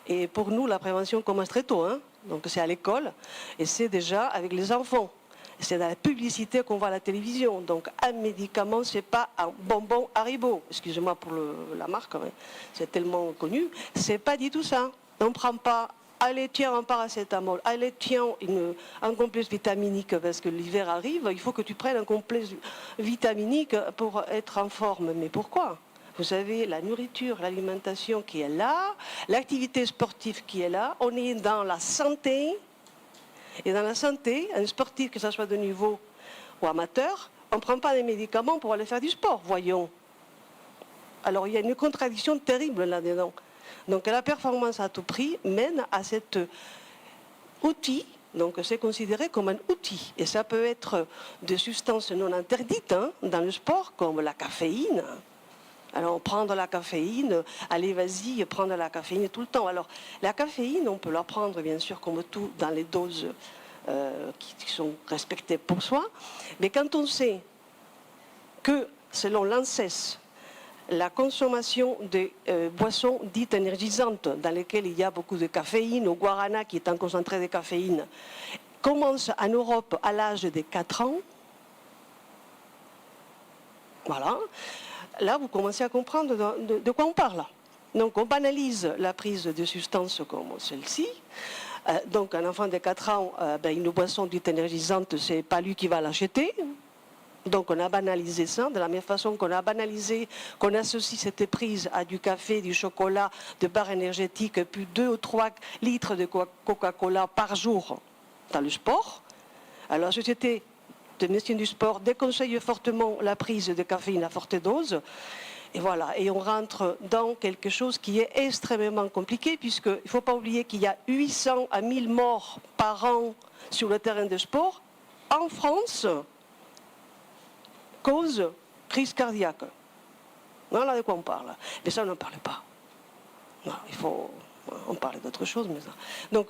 Et pour nous, la prévention commence très tôt. Hein. Donc, c'est à l'école et c'est déjà avec les enfants. C'est dans la publicité qu'on voit à la télévision. Donc, un médicament, c'est pas un bonbon Haribo. Excusez-moi pour la marque, hein. C'est tellement connu. C'est pas du tout ça. On ne prend pas, allez tiens un paracétamol, allez tiens un complexe vitaminique parce que l'hiver arrive, il faut que tu prennes un complexe vitaminique pour être en forme. Mais pourquoi? Vous savez, la nourriture, l'alimentation qui est là, l'activité sportive qui est là, on est dans la santé. Et dans la santé, un sportif, que ce soit de niveau ou amateur, on ne prend pas des médicaments pour aller faire du sport, voyons. Alors il y a une contradiction terrible là-dedans. Donc la performance à tout prix mène à cet outil, donc c'est considéré comme un outil. Et ça peut être des substances non interdites hein, dans le sport, comme la caféine. Alors prendre la caféine, allez vas-y, prendre la caféine tout le temps. Alors la caféine, on peut la prendre bien sûr comme tout dans les doses qui sont respectées pour soi. Mais quand on sait que selon l'ANSES, la consommation de boissons dites énergisantes, dans lesquelles il y a beaucoup de caféine, au guarana qui est un concentré de caféine, commence en Europe à l'âge de 4 ans. Voilà. Là, vous commencez à comprendre de quoi on parle. Donc, on banalise la prise de substances comme celle-ci. Donc, un enfant de 4 ans, une boisson dite énergisante, ce n'est pas lui qui va l'acheter. Donc on a banalisé ça, de la même façon qu'on a banalisé, qu'on associe cette prise à du café, du chocolat, de barres énergétiques, puis 2 ou 3 litres de Coca-Cola par jour dans le sport. Alors la Société de médecine du sport déconseille fortement la prise de caféine à forte dose. Et voilà, et on rentre dans quelque chose qui est extrêmement compliqué, puisqu'il ne faut pas oublier qu'il y a 800 à 1000 morts par an sur le terrain de sport en France. Cause crise cardiaque. Voilà de quoi on parle. Mais ça, on n'en parle pas. Non, on parle d'autre chose. Mais ça. Donc,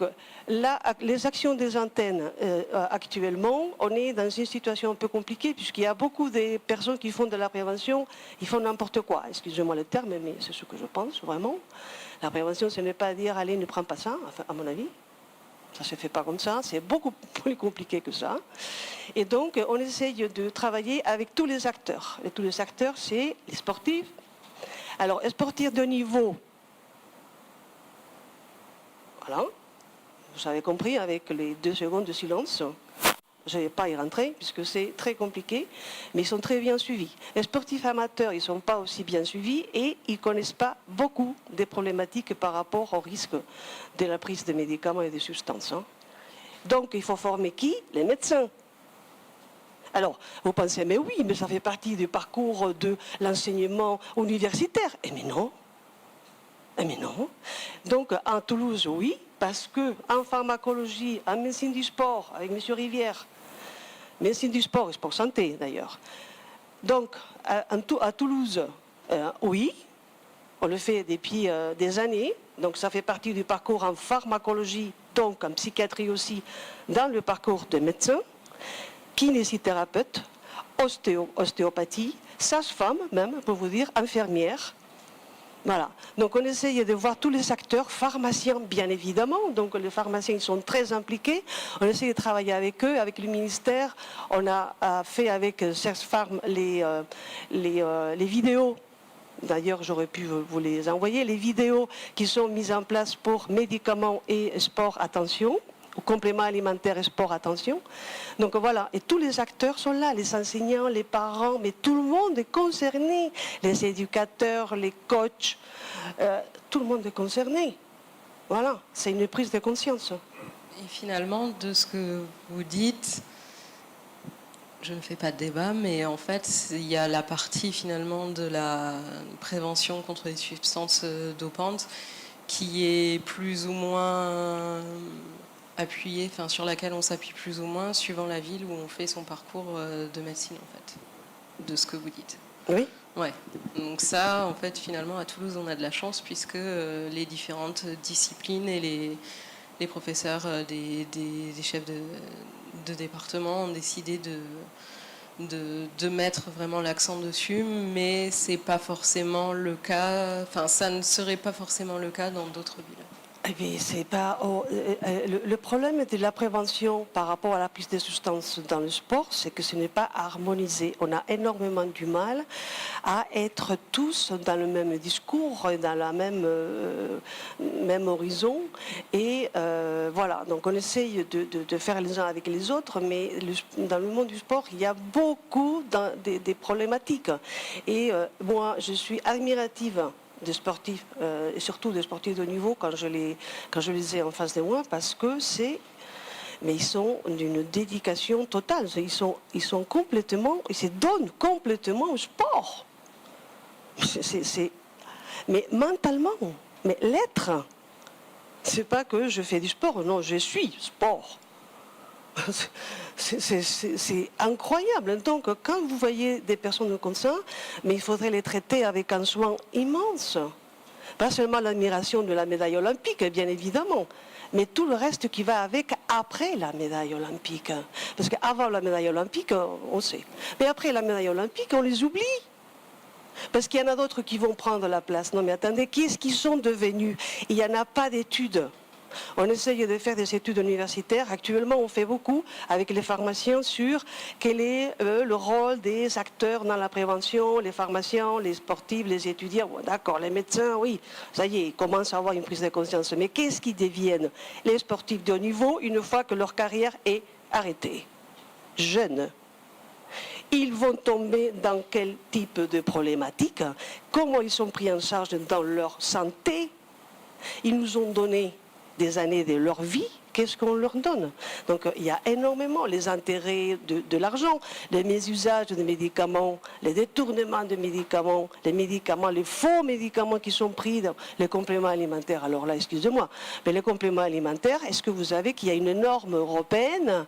là, les actions des antennes, actuellement, on est dans une situation un peu compliquée, puisqu'il y a beaucoup de personnes qui font de la prévention, ils font n'importe quoi. Excusez-moi le terme, mais c'est ce que je pense, vraiment. La prévention, ce n'est pas dire, allez, ne prends pas ça, enfin, à mon avis. Ça ne se fait pas comme ça, c'est beaucoup plus compliqué que ça. Et donc, on essaye de travailler avec tous les acteurs. Et tous les acteurs, c'est les sportifs. Alors, les sportifs de niveau, voilà, vous avez compris, avec les 2 secondes de silence, je ne vais pas y rentrer, puisque c'est très compliqué, mais ils sont très bien suivis. Les sportifs amateurs, ils ne sont pas aussi bien suivis et ils ne connaissent pas beaucoup des problématiques par rapport au risque de la prise de médicaments et de substances. Hein. Donc, il faut former qui? Les médecins. Alors, vous pensez, mais oui, mais ça fait partie du parcours de l'enseignement universitaire. Eh mais non. Eh mais non. Donc, à Toulouse, oui, parce qu'en pharmacologie, en médecine du sport, avec M. Rivière, médecine du sport et sport santé d'ailleurs. Donc, à Toulouse, oui, on le fait depuis des années. Donc, ça fait partie du parcours en pharmacologie, donc en psychiatrie aussi, dans le parcours de médecin, kinésithérapeute, ostéopathie, sage-femme même, pour vous dire, infirmière. Voilà. Donc on essaye de voir tous les acteurs, pharmaciens bien évidemment, donc les pharmaciens ils sont très impliqués, on essaye de travailler avec eux, avec le ministère, on a fait avec CERSPharm les vidéos, d'ailleurs j'aurais pu vous les envoyer, les vidéos qui sont mises en place pour médicaments et sport attention, ou compléments alimentaires et sport attention. Donc voilà, et tous les acteurs sont là, les enseignants, les parents, mais tout le monde est concerné, les éducateurs, les coachs, tout le monde est concerné. Voilà, c'est une prise de conscience. Et finalement, de ce que vous dites, je ne fais pas de débat, mais en fait, il y a la partie finalement de la prévention contre les substances dopantes qui est plus ou moins appuyée, enfin sur laquelle on s'appuie plus ou moins suivant la ville où on fait son parcours de médecine en fait, de ce que vous dites. Oui. Ouais. Donc ça, en fait, finalement, à Toulouse, on a de la chance puisque les différentes disciplines et les professeurs des chefs de département ont décidé de mettre vraiment l'accent dessus, mais c'est pas forcément le cas. Enfin, ça ne serait pas forcément le cas dans d'autres villes. Eh bien, c'est pas, le problème de la prévention par rapport à la prise de substances dans le sport, c'est que ce n'est pas harmonisé. On a énormément du mal à être tous dans le même discours, dans la même horizon. Et voilà, donc on essaye de faire les uns avec les autres, mais dans le monde du sport, il y a beaucoup des problématiques. Et moi, je suis admirative des sportifs, et surtout des sportifs de haut niveau quand je les ai en face de moi, parce que mais ils sont d'une dédication totale. Ils sont complètement, ils se donnent complètement au sport. Mais mentalement, mais l'être, c'est pas que je fais du sport, non, je suis sport. C'est incroyable. Donc, quand vous voyez des personnes comme ça, mais il faudrait les traiter avec un soin immense. Pas seulement l'admiration de la médaille olympique, bien évidemment, mais tout le reste qui va avec après la médaille olympique. Parce qu'avant la médaille olympique, on sait. Mais après la médaille olympique, on les oublie. Parce qu'il y en a d'autres qui vont prendre la place. Non mais attendez, qu'est-ce qu'ils sont devenus? Il n'y en a pas d'études. On essaye de faire des études universitaires. Actuellement, on fait beaucoup avec les pharmaciens sur quel est le rôle des acteurs dans la prévention, les pharmaciens, les sportifs, les étudiants. Bon, d'accord, les médecins, oui, ça y est, ils commencent à avoir une prise de conscience. Mais qu'est-ce qu'ils deviennent, les sportifs de haut niveau, une fois que leur carrière est arrêtée? Jeunes. Ils vont tomber dans quel type de problématique? Comment ils sont pris en charge dans leur santé? Ils nous ont donné des années de leur vie, qu'est-ce qu'on leur donne? Donc il y a énormément les intérêts de l'argent, les mésusages de médicaments, les détournements de médicaments, les faux médicaments qui sont pris dans les compléments alimentaires. Alors là, excusez-moi, mais les compléments alimentaires, est-ce que vous savez qu'il y a une norme européenne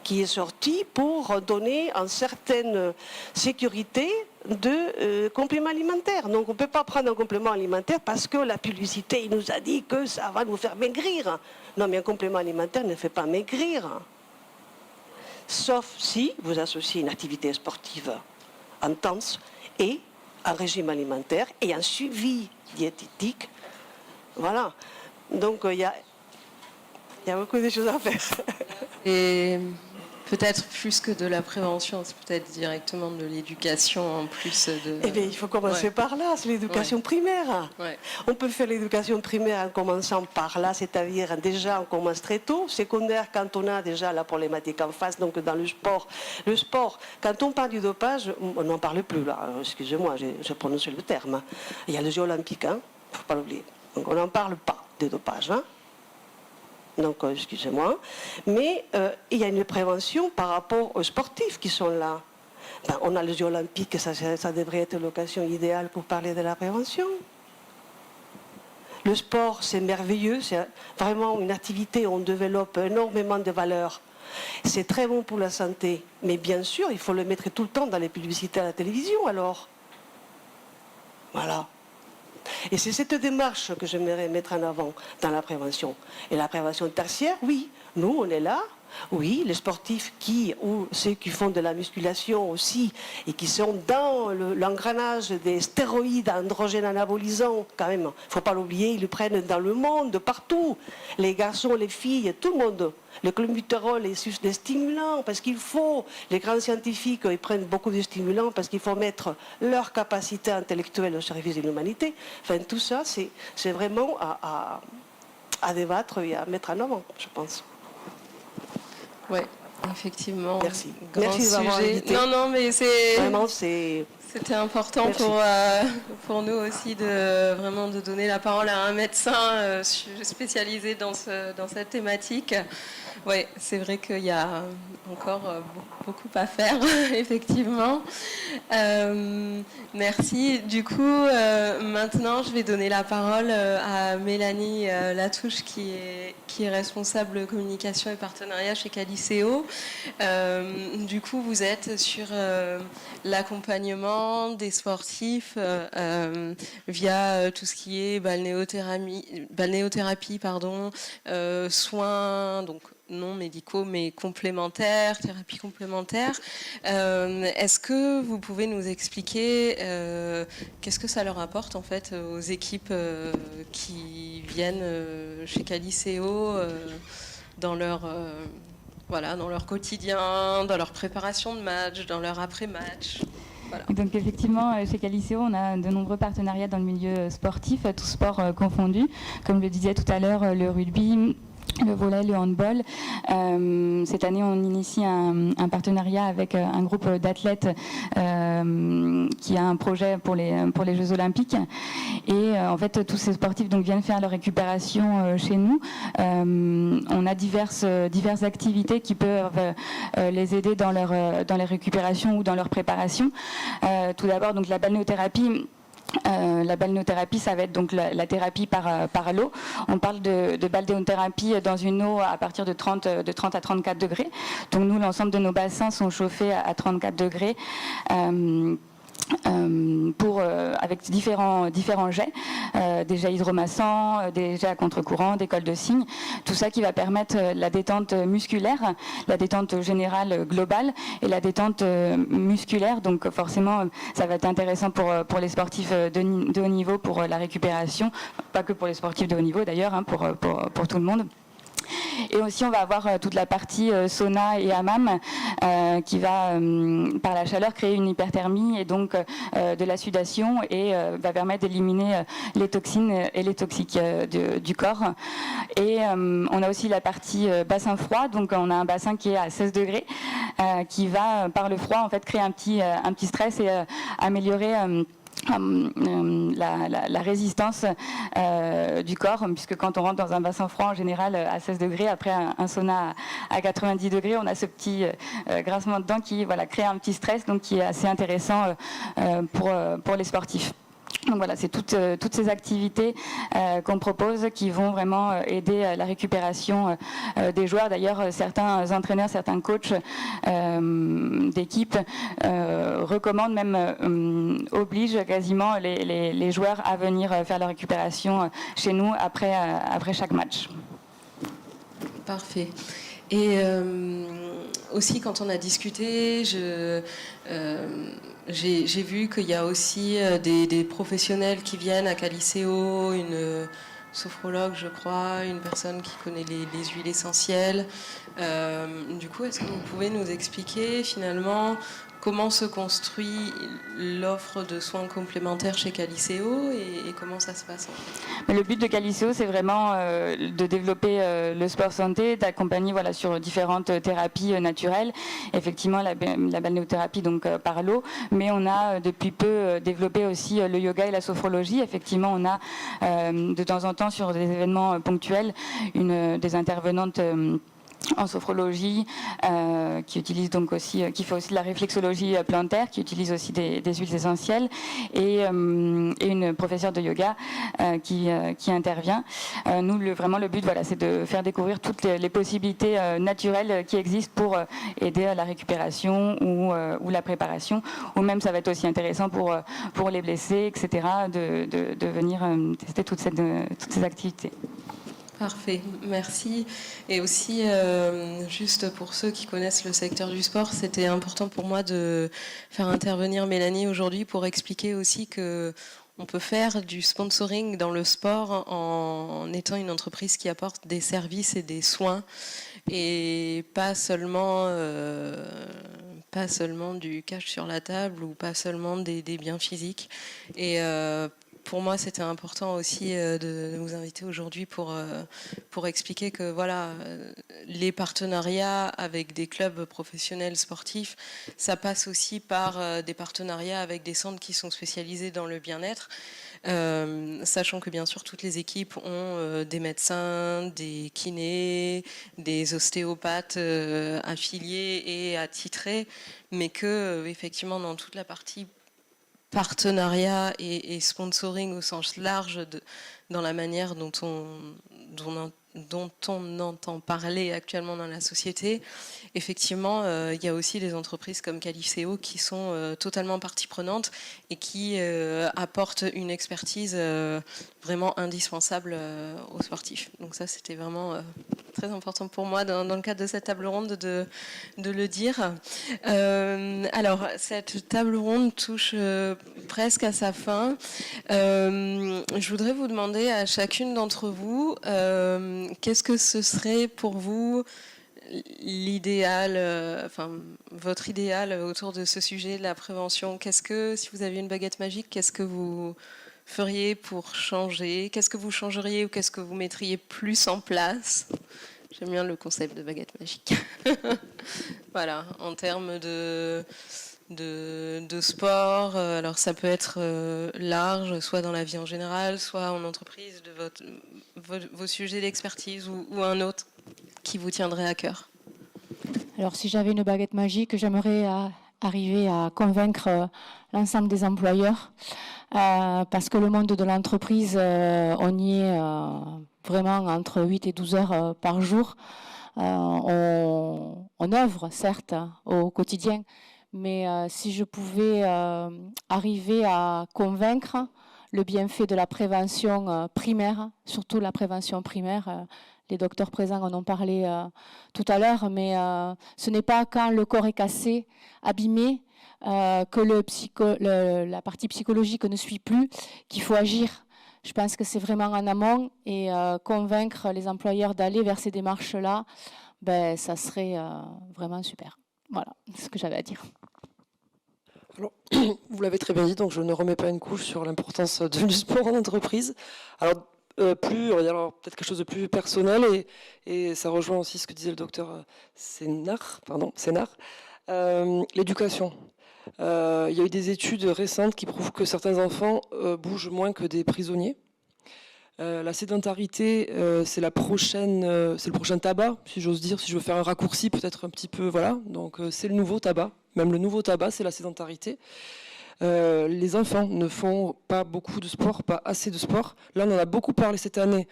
qui est sortie pour donner une certaine sécurité de compléments alimentaires. Donc on ne peut pas prendre un complément alimentaire parce que la publicité il nous a dit que ça va nous faire maigrir. Non, mais un complément alimentaire ne fait pas maigrir. Sauf si vous associez une activité sportive intense et un régime alimentaire et un suivi diététique. Voilà. Donc il y a beaucoup de choses à faire. Et peut-être plus que de la prévention, c'est peut-être directement de l'éducation en plus de... Eh bien, il faut commencer par là, c'est l'éducation primaire. Ouais. On peut faire l'éducation primaire en commençant par là, c'est-à-dire déjà on commence très tôt. Secondaire, quand on a déjà la problématique en face, donc dans le sport, quand on parle du dopage, on n'en parle plus là, excusez-moi, j'ai prononcé le terme. Il y a les Jeux olympiques, il ne faut pas l'oublier. Donc on n'en parle pas de dopage, Donc, excusez-moi, mais il y a une prévention par rapport aux sportifs qui sont là. On a les Jeux olympiques, ça devrait être l'occasion idéale pour parler de la prévention. Le sport, c'est merveilleux, c'est vraiment une activité où on développe énormément de valeurs. C'est très bon pour la santé, mais bien sûr, il faut le mettre tout le temps dans les publicités à la télévision, alors. Voilà. Et c'est cette démarche que j'aimerais mettre en avant dans la prévention. Et la prévention tertiaire, oui, nous on est là. Oui, les sportifs ou ceux qui font de la musculation aussi et qui sont dans l'engrenage des stéroïdes androgènes anabolisants, quand même, il ne faut pas l'oublier, ils le prennent dans le monde, partout. Les garçons, les filles, tout le monde. Le clenbuterol est des stimulants parce qu'il faut. Les grands scientifiques, ils prennent beaucoup de stimulants parce qu'il faut mettre leur capacité intellectuelle au service de l'humanité. Enfin, tout ça, c'est vraiment à débattre et à mettre en avant, je pense. Oui, effectivement. Merci. Grand Merci de m'avoir sujet. invité. Non, mais c'est... Vraiment, c'est C'était important pour nous aussi vraiment de donner la parole à un médecin spécialisé dans cette thématique. Oui, c'est vrai qu'il y a encore beaucoup à faire, effectivement. Merci. Du coup, maintenant, je vais donner la parole à Mélanie Latouche, qui est responsable communication et partenariat chez Caliceo. Du coup, vous êtes sur l'accompagnement des sportifs via tout ce qui est balnéothérapie, soins, donc non médicaux mais complémentaires, thérapie complémentaire. Est-ce que vous pouvez nous expliquer qu'est-ce que ça leur apporte en fait aux équipes qui viennent chez Caliceo dans leur quotidien, dans leur préparation de match, dans leur après-match? Voilà. Donc effectivement, chez Caliceo, on a de nombreux partenariats dans le milieu sportif, tous sports confondus. Comme le disait tout à l'heure, le rugby, le volley, le handball. Cette année, on initie un partenariat avec un groupe d'athlètes qui a un projet pour les Jeux Olympiques. Et en fait, tous ces sportifs donc, viennent faire leur récupération chez nous. On a diverses activités qui peuvent les aider dans leur récupération ou dans leur préparation. Tout d'abord, donc la balnéothérapie. La balnéothérapie, ça va être donc la thérapie par l'eau. On parle de balnéothérapie dans une eau à partir de 30 à 34 degrés. Donc nous, l'ensemble de nos bassins sont chauffés à 34 degrés. Avec différents jets, des jets hydromassants, des jets à contre-courant, des cols de cygne, tout ça qui va permettre la détente musculaire, la détente générale globale et la détente musculaire. Donc forcément, ça va être intéressant pour les sportifs de haut niveau pour la récupération, pas que pour les sportifs de haut niveau d'ailleurs, hein, pour tout le monde. Et aussi, on va avoir toute la partie sauna et hammam qui va, par la chaleur, créer une hyperthermie et donc de la sudation et va permettre d'éliminer les toxines et les toxiques du corps. Et on a aussi la partie bassin froid. Donc, on a un bassin qui est à 16 degrés qui va, par le froid, en fait, créer un petit stress et améliorer la résistance du corps, puisque quand on rentre dans un bassin froid en général à 16 degrés, après un sauna à 90 degrés, on a ce petit grincement de dents qui crée un petit stress, donc qui est assez intéressant pour les sportifs. Donc voilà, c'est toutes ces activités qu'on propose qui vont vraiment aider la récupération des joueurs. D'ailleurs, certains entraîneurs, certains coachs d'équipe recommandent, même obligent quasiment les joueurs à venir faire leur récupération chez nous après chaque match. Parfait. Et aussi, quand on a discuté, j'ai vu qu'il y a aussi des professionnels qui viennent à Caliceo, une sophrologue, je crois, une personne qui connaît les huiles essentielles. Du coup, est-ce que vous pouvez nous expliquer finalement comment se construit l'offre de soins complémentaires chez Caliceo et comment ça se passe? Le but de Caliceo, c'est vraiment de développer le sport santé, d'accompagner sur différentes thérapies naturelles. Effectivement, la balnéothérapie donc par l'eau, mais on a depuis peu développé aussi le yoga et la sophrologie. Effectivement, on a de temps en temps sur des événements ponctuels des intervenantes en sophrologie, qui fait aussi de la réflexologie plantaire, qui utilise aussi des huiles essentielles, et une professeure de yoga qui intervient. Nous, vraiment, le but, c'est de faire découvrir toutes les possibilités naturelles qui existent pour aider à la récupération ou la préparation, ou même ça va être aussi intéressant pour les blessés, etc., de venir tester toutes ces activités. Parfait, merci. Et aussi, juste pour ceux qui connaissent le secteur du sport, c'était important pour moi de faire intervenir Mélanie aujourd'hui pour expliquer aussi que on peut faire du sponsoring dans le sport en étant une entreprise qui apporte des services et des soins et pas seulement du cash sur la table ou pas seulement des biens physiques. Et pour moi, c'était important aussi de vous inviter aujourd'hui pour expliquer que voilà, les partenariats avec des clubs professionnels sportifs, ça passe aussi par des partenariats avec des centres qui sont spécialisés dans le bien-être. Sachant que bien sûr toutes les équipes ont des médecins, des kinés, des ostéopathes affiliés et attitrés, mais que effectivement dans toute la partie partenariat et sponsoring au sens large dans la manière dont on entend parler actuellement dans la société, effectivement, il y a aussi des entreprises comme Caliceo qui sont totalement partie prenante et qui apportent une expertise vraiment indispensable aux sportifs. Donc ça, c'était vraiment très important pour moi dans le cadre de cette table ronde de le dire. Alors, cette table ronde touche presque à sa fin. Je voudrais vous demander à chacune d'entre vous qu'est-ce que ce serait pour vous l'idéal, votre idéal autour de ce sujet de la prévention. Si vous aviez une baguette magique, qu'est-ce que vous feriez pour changer? Qu'est-ce que vous changeriez ou qu'est-ce que vous mettriez plus en place? J'aime bien le concept de baguette magique. Voilà, en termes de sport, alors ça peut être large, soit dans la vie en général, soit en entreprise, de vos sujets d'expertise ou un autre qui vous tiendrait à cœur. Alors, si j'avais une baguette magique, j'aimerais arriver à convaincre l'ensemble des employeurs, parce que le monde de l'entreprise, on y est vraiment entre 8 et 12 heures par jour. On œuvre, certes, au quotidien, mais si je pouvais arriver à convaincre le bienfait de la prévention primaire, surtout la prévention primaire, les docteurs présents en ont parlé tout à l'heure, mais ce n'est pas quand le corps est cassé, abîmé, que la partie psychologique ne suit plus qu'il faut agir. Je pense que c'est vraiment en amont et convaincre les employeurs d'aller vers ces démarches-là, ça serait vraiment super. Voilà, c'est ce que j'avais à dire. Alors, vous l'avez très bien dit, donc je ne remets pas une couche sur l'importance du sport en entreprise. Alors, on va dire peut-être quelque chose de plus personnel et ça rejoint aussi ce que disait le docteur Sénard, l'éducation. Il y a eu des études récentes qui prouvent que certains enfants bougent moins que des prisonniers. La sédentarité, c'est le prochain tabac, si j'ose dire, si je veux faire un raccourci peut-être un petit peu, voilà. Donc c'est le nouveau tabac, même le nouveau tabac, c'est la sédentarité. Les enfants ne font pas beaucoup de sport, pas assez de sport. Là, on en a beaucoup parlé cette année,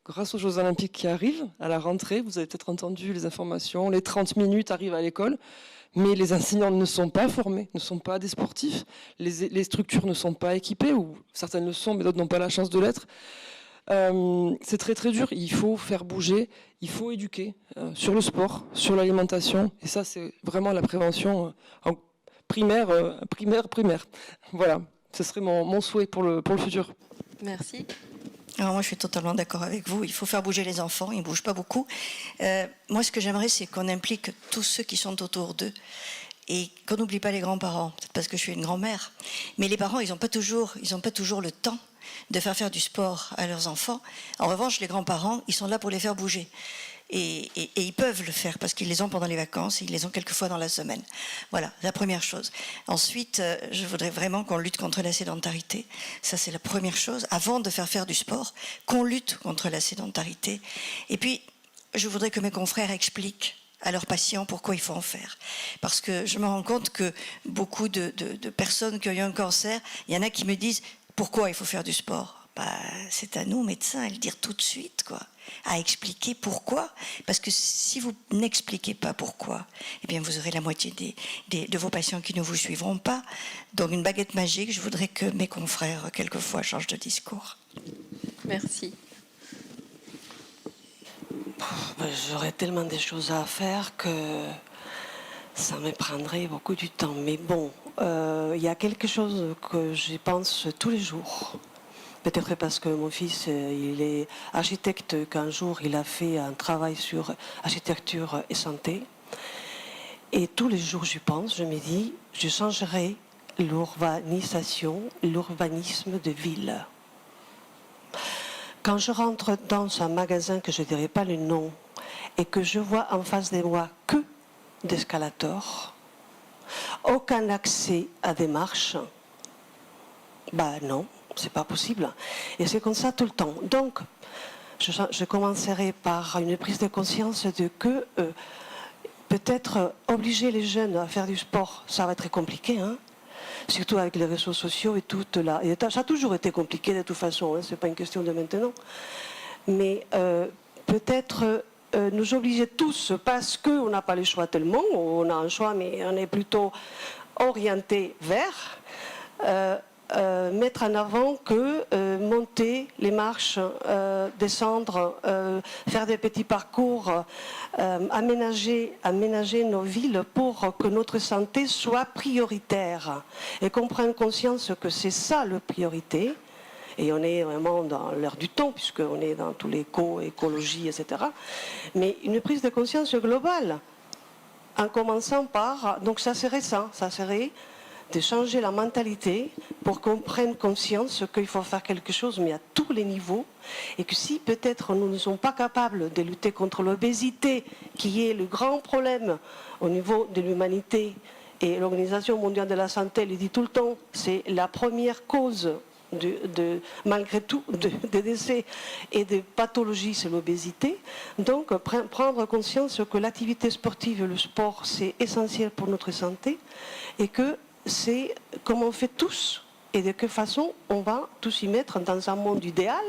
grâce aux Jeux Olympiques qui arrivent à la rentrée. Vous avez peut-être entendu les informations, les 30 minutes arrivent à l'école, mais les enseignants ne sont pas formés, ne sont pas des sportifs. Les structures ne sont pas équipées, ou certaines le sont, mais d'autres n'ont pas la chance de l'être. C'est très très dur, il faut faire bouger, il faut éduquer sur le sport, sur l'alimentation, et ça c'est vraiment la prévention primaire. Voilà, ce serait mon souhait pour le futur. Merci. Alors moi je suis totalement d'accord avec vous, il faut faire bouger les enfants, ils ne bougent pas beaucoup. Moi ce que j'aimerais c'est qu'on implique tous ceux qui sont autour d'eux. Et qu'on n'oublie pas les grands-parents, peut-être parce que je suis une grand-mère. Mais les parents, ils n'ont pas toujours le temps de faire du sport à leurs enfants. En revanche, les grands-parents, ils sont là pour les faire bouger. Et ils peuvent le faire parce qu'ils les ont pendant les vacances, ils les ont quelques fois dans la semaine. Voilà, la première chose. Ensuite, je voudrais vraiment qu'on lutte contre la sédentarité. Ça, c'est la première chose. Avant de faire du sport, qu'on lutte contre la sédentarité. Et puis, je voudrais que mes confrères expliquent à leurs patients pourquoi il faut en faire. Parce que je me rends compte que beaucoup de personnes qui ont eu un cancer, il y en a qui me disent pourquoi il faut faire du sport. C'est à nous, médecins, à le dire tout de suite, à expliquer pourquoi. Parce que si vous n'expliquez pas pourquoi, eh bien vous aurez la moitié de vos patients qui ne vous suivront pas. Donc une baguette magique, je voudrais que mes confrères, quelquefois, changent de discours. Merci. J'aurais tellement de choses à faire que ça me prendrait beaucoup de temps. Mais bon, il y a quelque chose que j'y pense tous les jours. Peut-être parce que mon fils, il est architecte, qu'un jour il a fait un travail sur architecture et santé. Et tous les jours j'y pense, je me dis, je changerai l'urbanisme de ville. Quand je rentre dans un magasin, que je ne dirai pas le nom, et que je vois en face de moi que d'escalators, aucun accès à des marches, non, c'est pas possible. Et c'est comme ça tout le temps. Donc, je commencerai par une prise de conscience de que peut-être obliger les jeunes à faire du sport, ça va être très compliqué, hein, surtout avec les réseaux sociaux et tout là. Et ça a toujours été compliqué de toute façon, hein, c'est pas une question de maintenant. Mais peut-être nous obliger tous, parce qu'on n'a pas le choix tellement, on a un choix, mais on est plutôt orienté vers, mettre en avant que monter les marches, descendre, faire des petits parcours, aménager nos villes pour que notre santé soit prioritaire et qu'on prenne conscience que c'est ça la priorité. Et on est vraiment dans l'heure du temps, puisqu'on est dans tous les écologie, etc. Mais une prise de conscience globale, en commençant par... Donc ça serait de changer la mentalité pour qu'on prenne conscience qu'il faut faire quelque chose, mais à tous les niveaux, et que si peut-être nous ne sommes pas capables de lutter contre l'obésité, qui est le grand problème au niveau de l'humanité, et l'Organisation mondiale de la santé le dit tout le temps, c'est la première cause malgré tout, des décès et des pathologies, c'est l'obésité. Donc, prendre conscience que l'activité sportive et le sport, c'est essentiel pour notre santé et que c'est comme on fait tous et de quelle façon on va tous y mettre dans un monde idéal.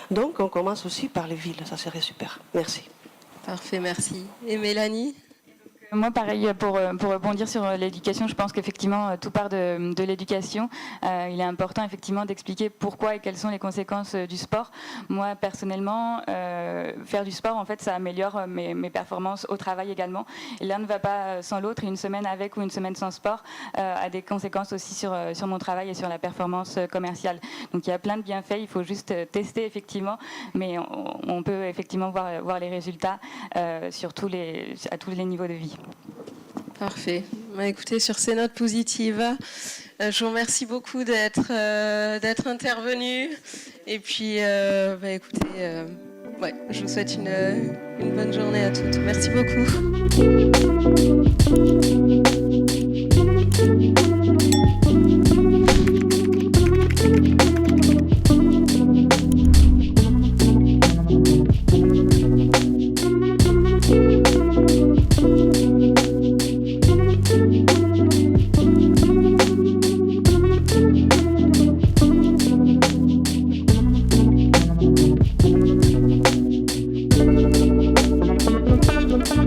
Donc, on commence aussi par les villes, ça serait super. Merci. Parfait, merci. Et Mélanie ? Moi, pareil, pour rebondir sur l'éducation, je pense qu'effectivement, tout part de l'éducation. Il est important, effectivement, d'expliquer pourquoi et quelles sont les conséquences du sport. Moi, personnellement, faire du sport, en fait, ça améliore mes performances au travail également. Et l'un ne va pas sans l'autre. Et une semaine avec ou une semaine sans sport a des conséquences aussi sur mon travail et sur la performance commerciale. Donc, il y a plein de bienfaits. Il faut juste tester, effectivement. Mais on peut effectivement voir les résultats à tous les niveaux de vie. Parfait. Écoutez, sur ces notes positives, je vous remercie beaucoup d'être intervenu. Et puis, écoutez, je vous souhaite une bonne journée à toutes. Merci beaucoup.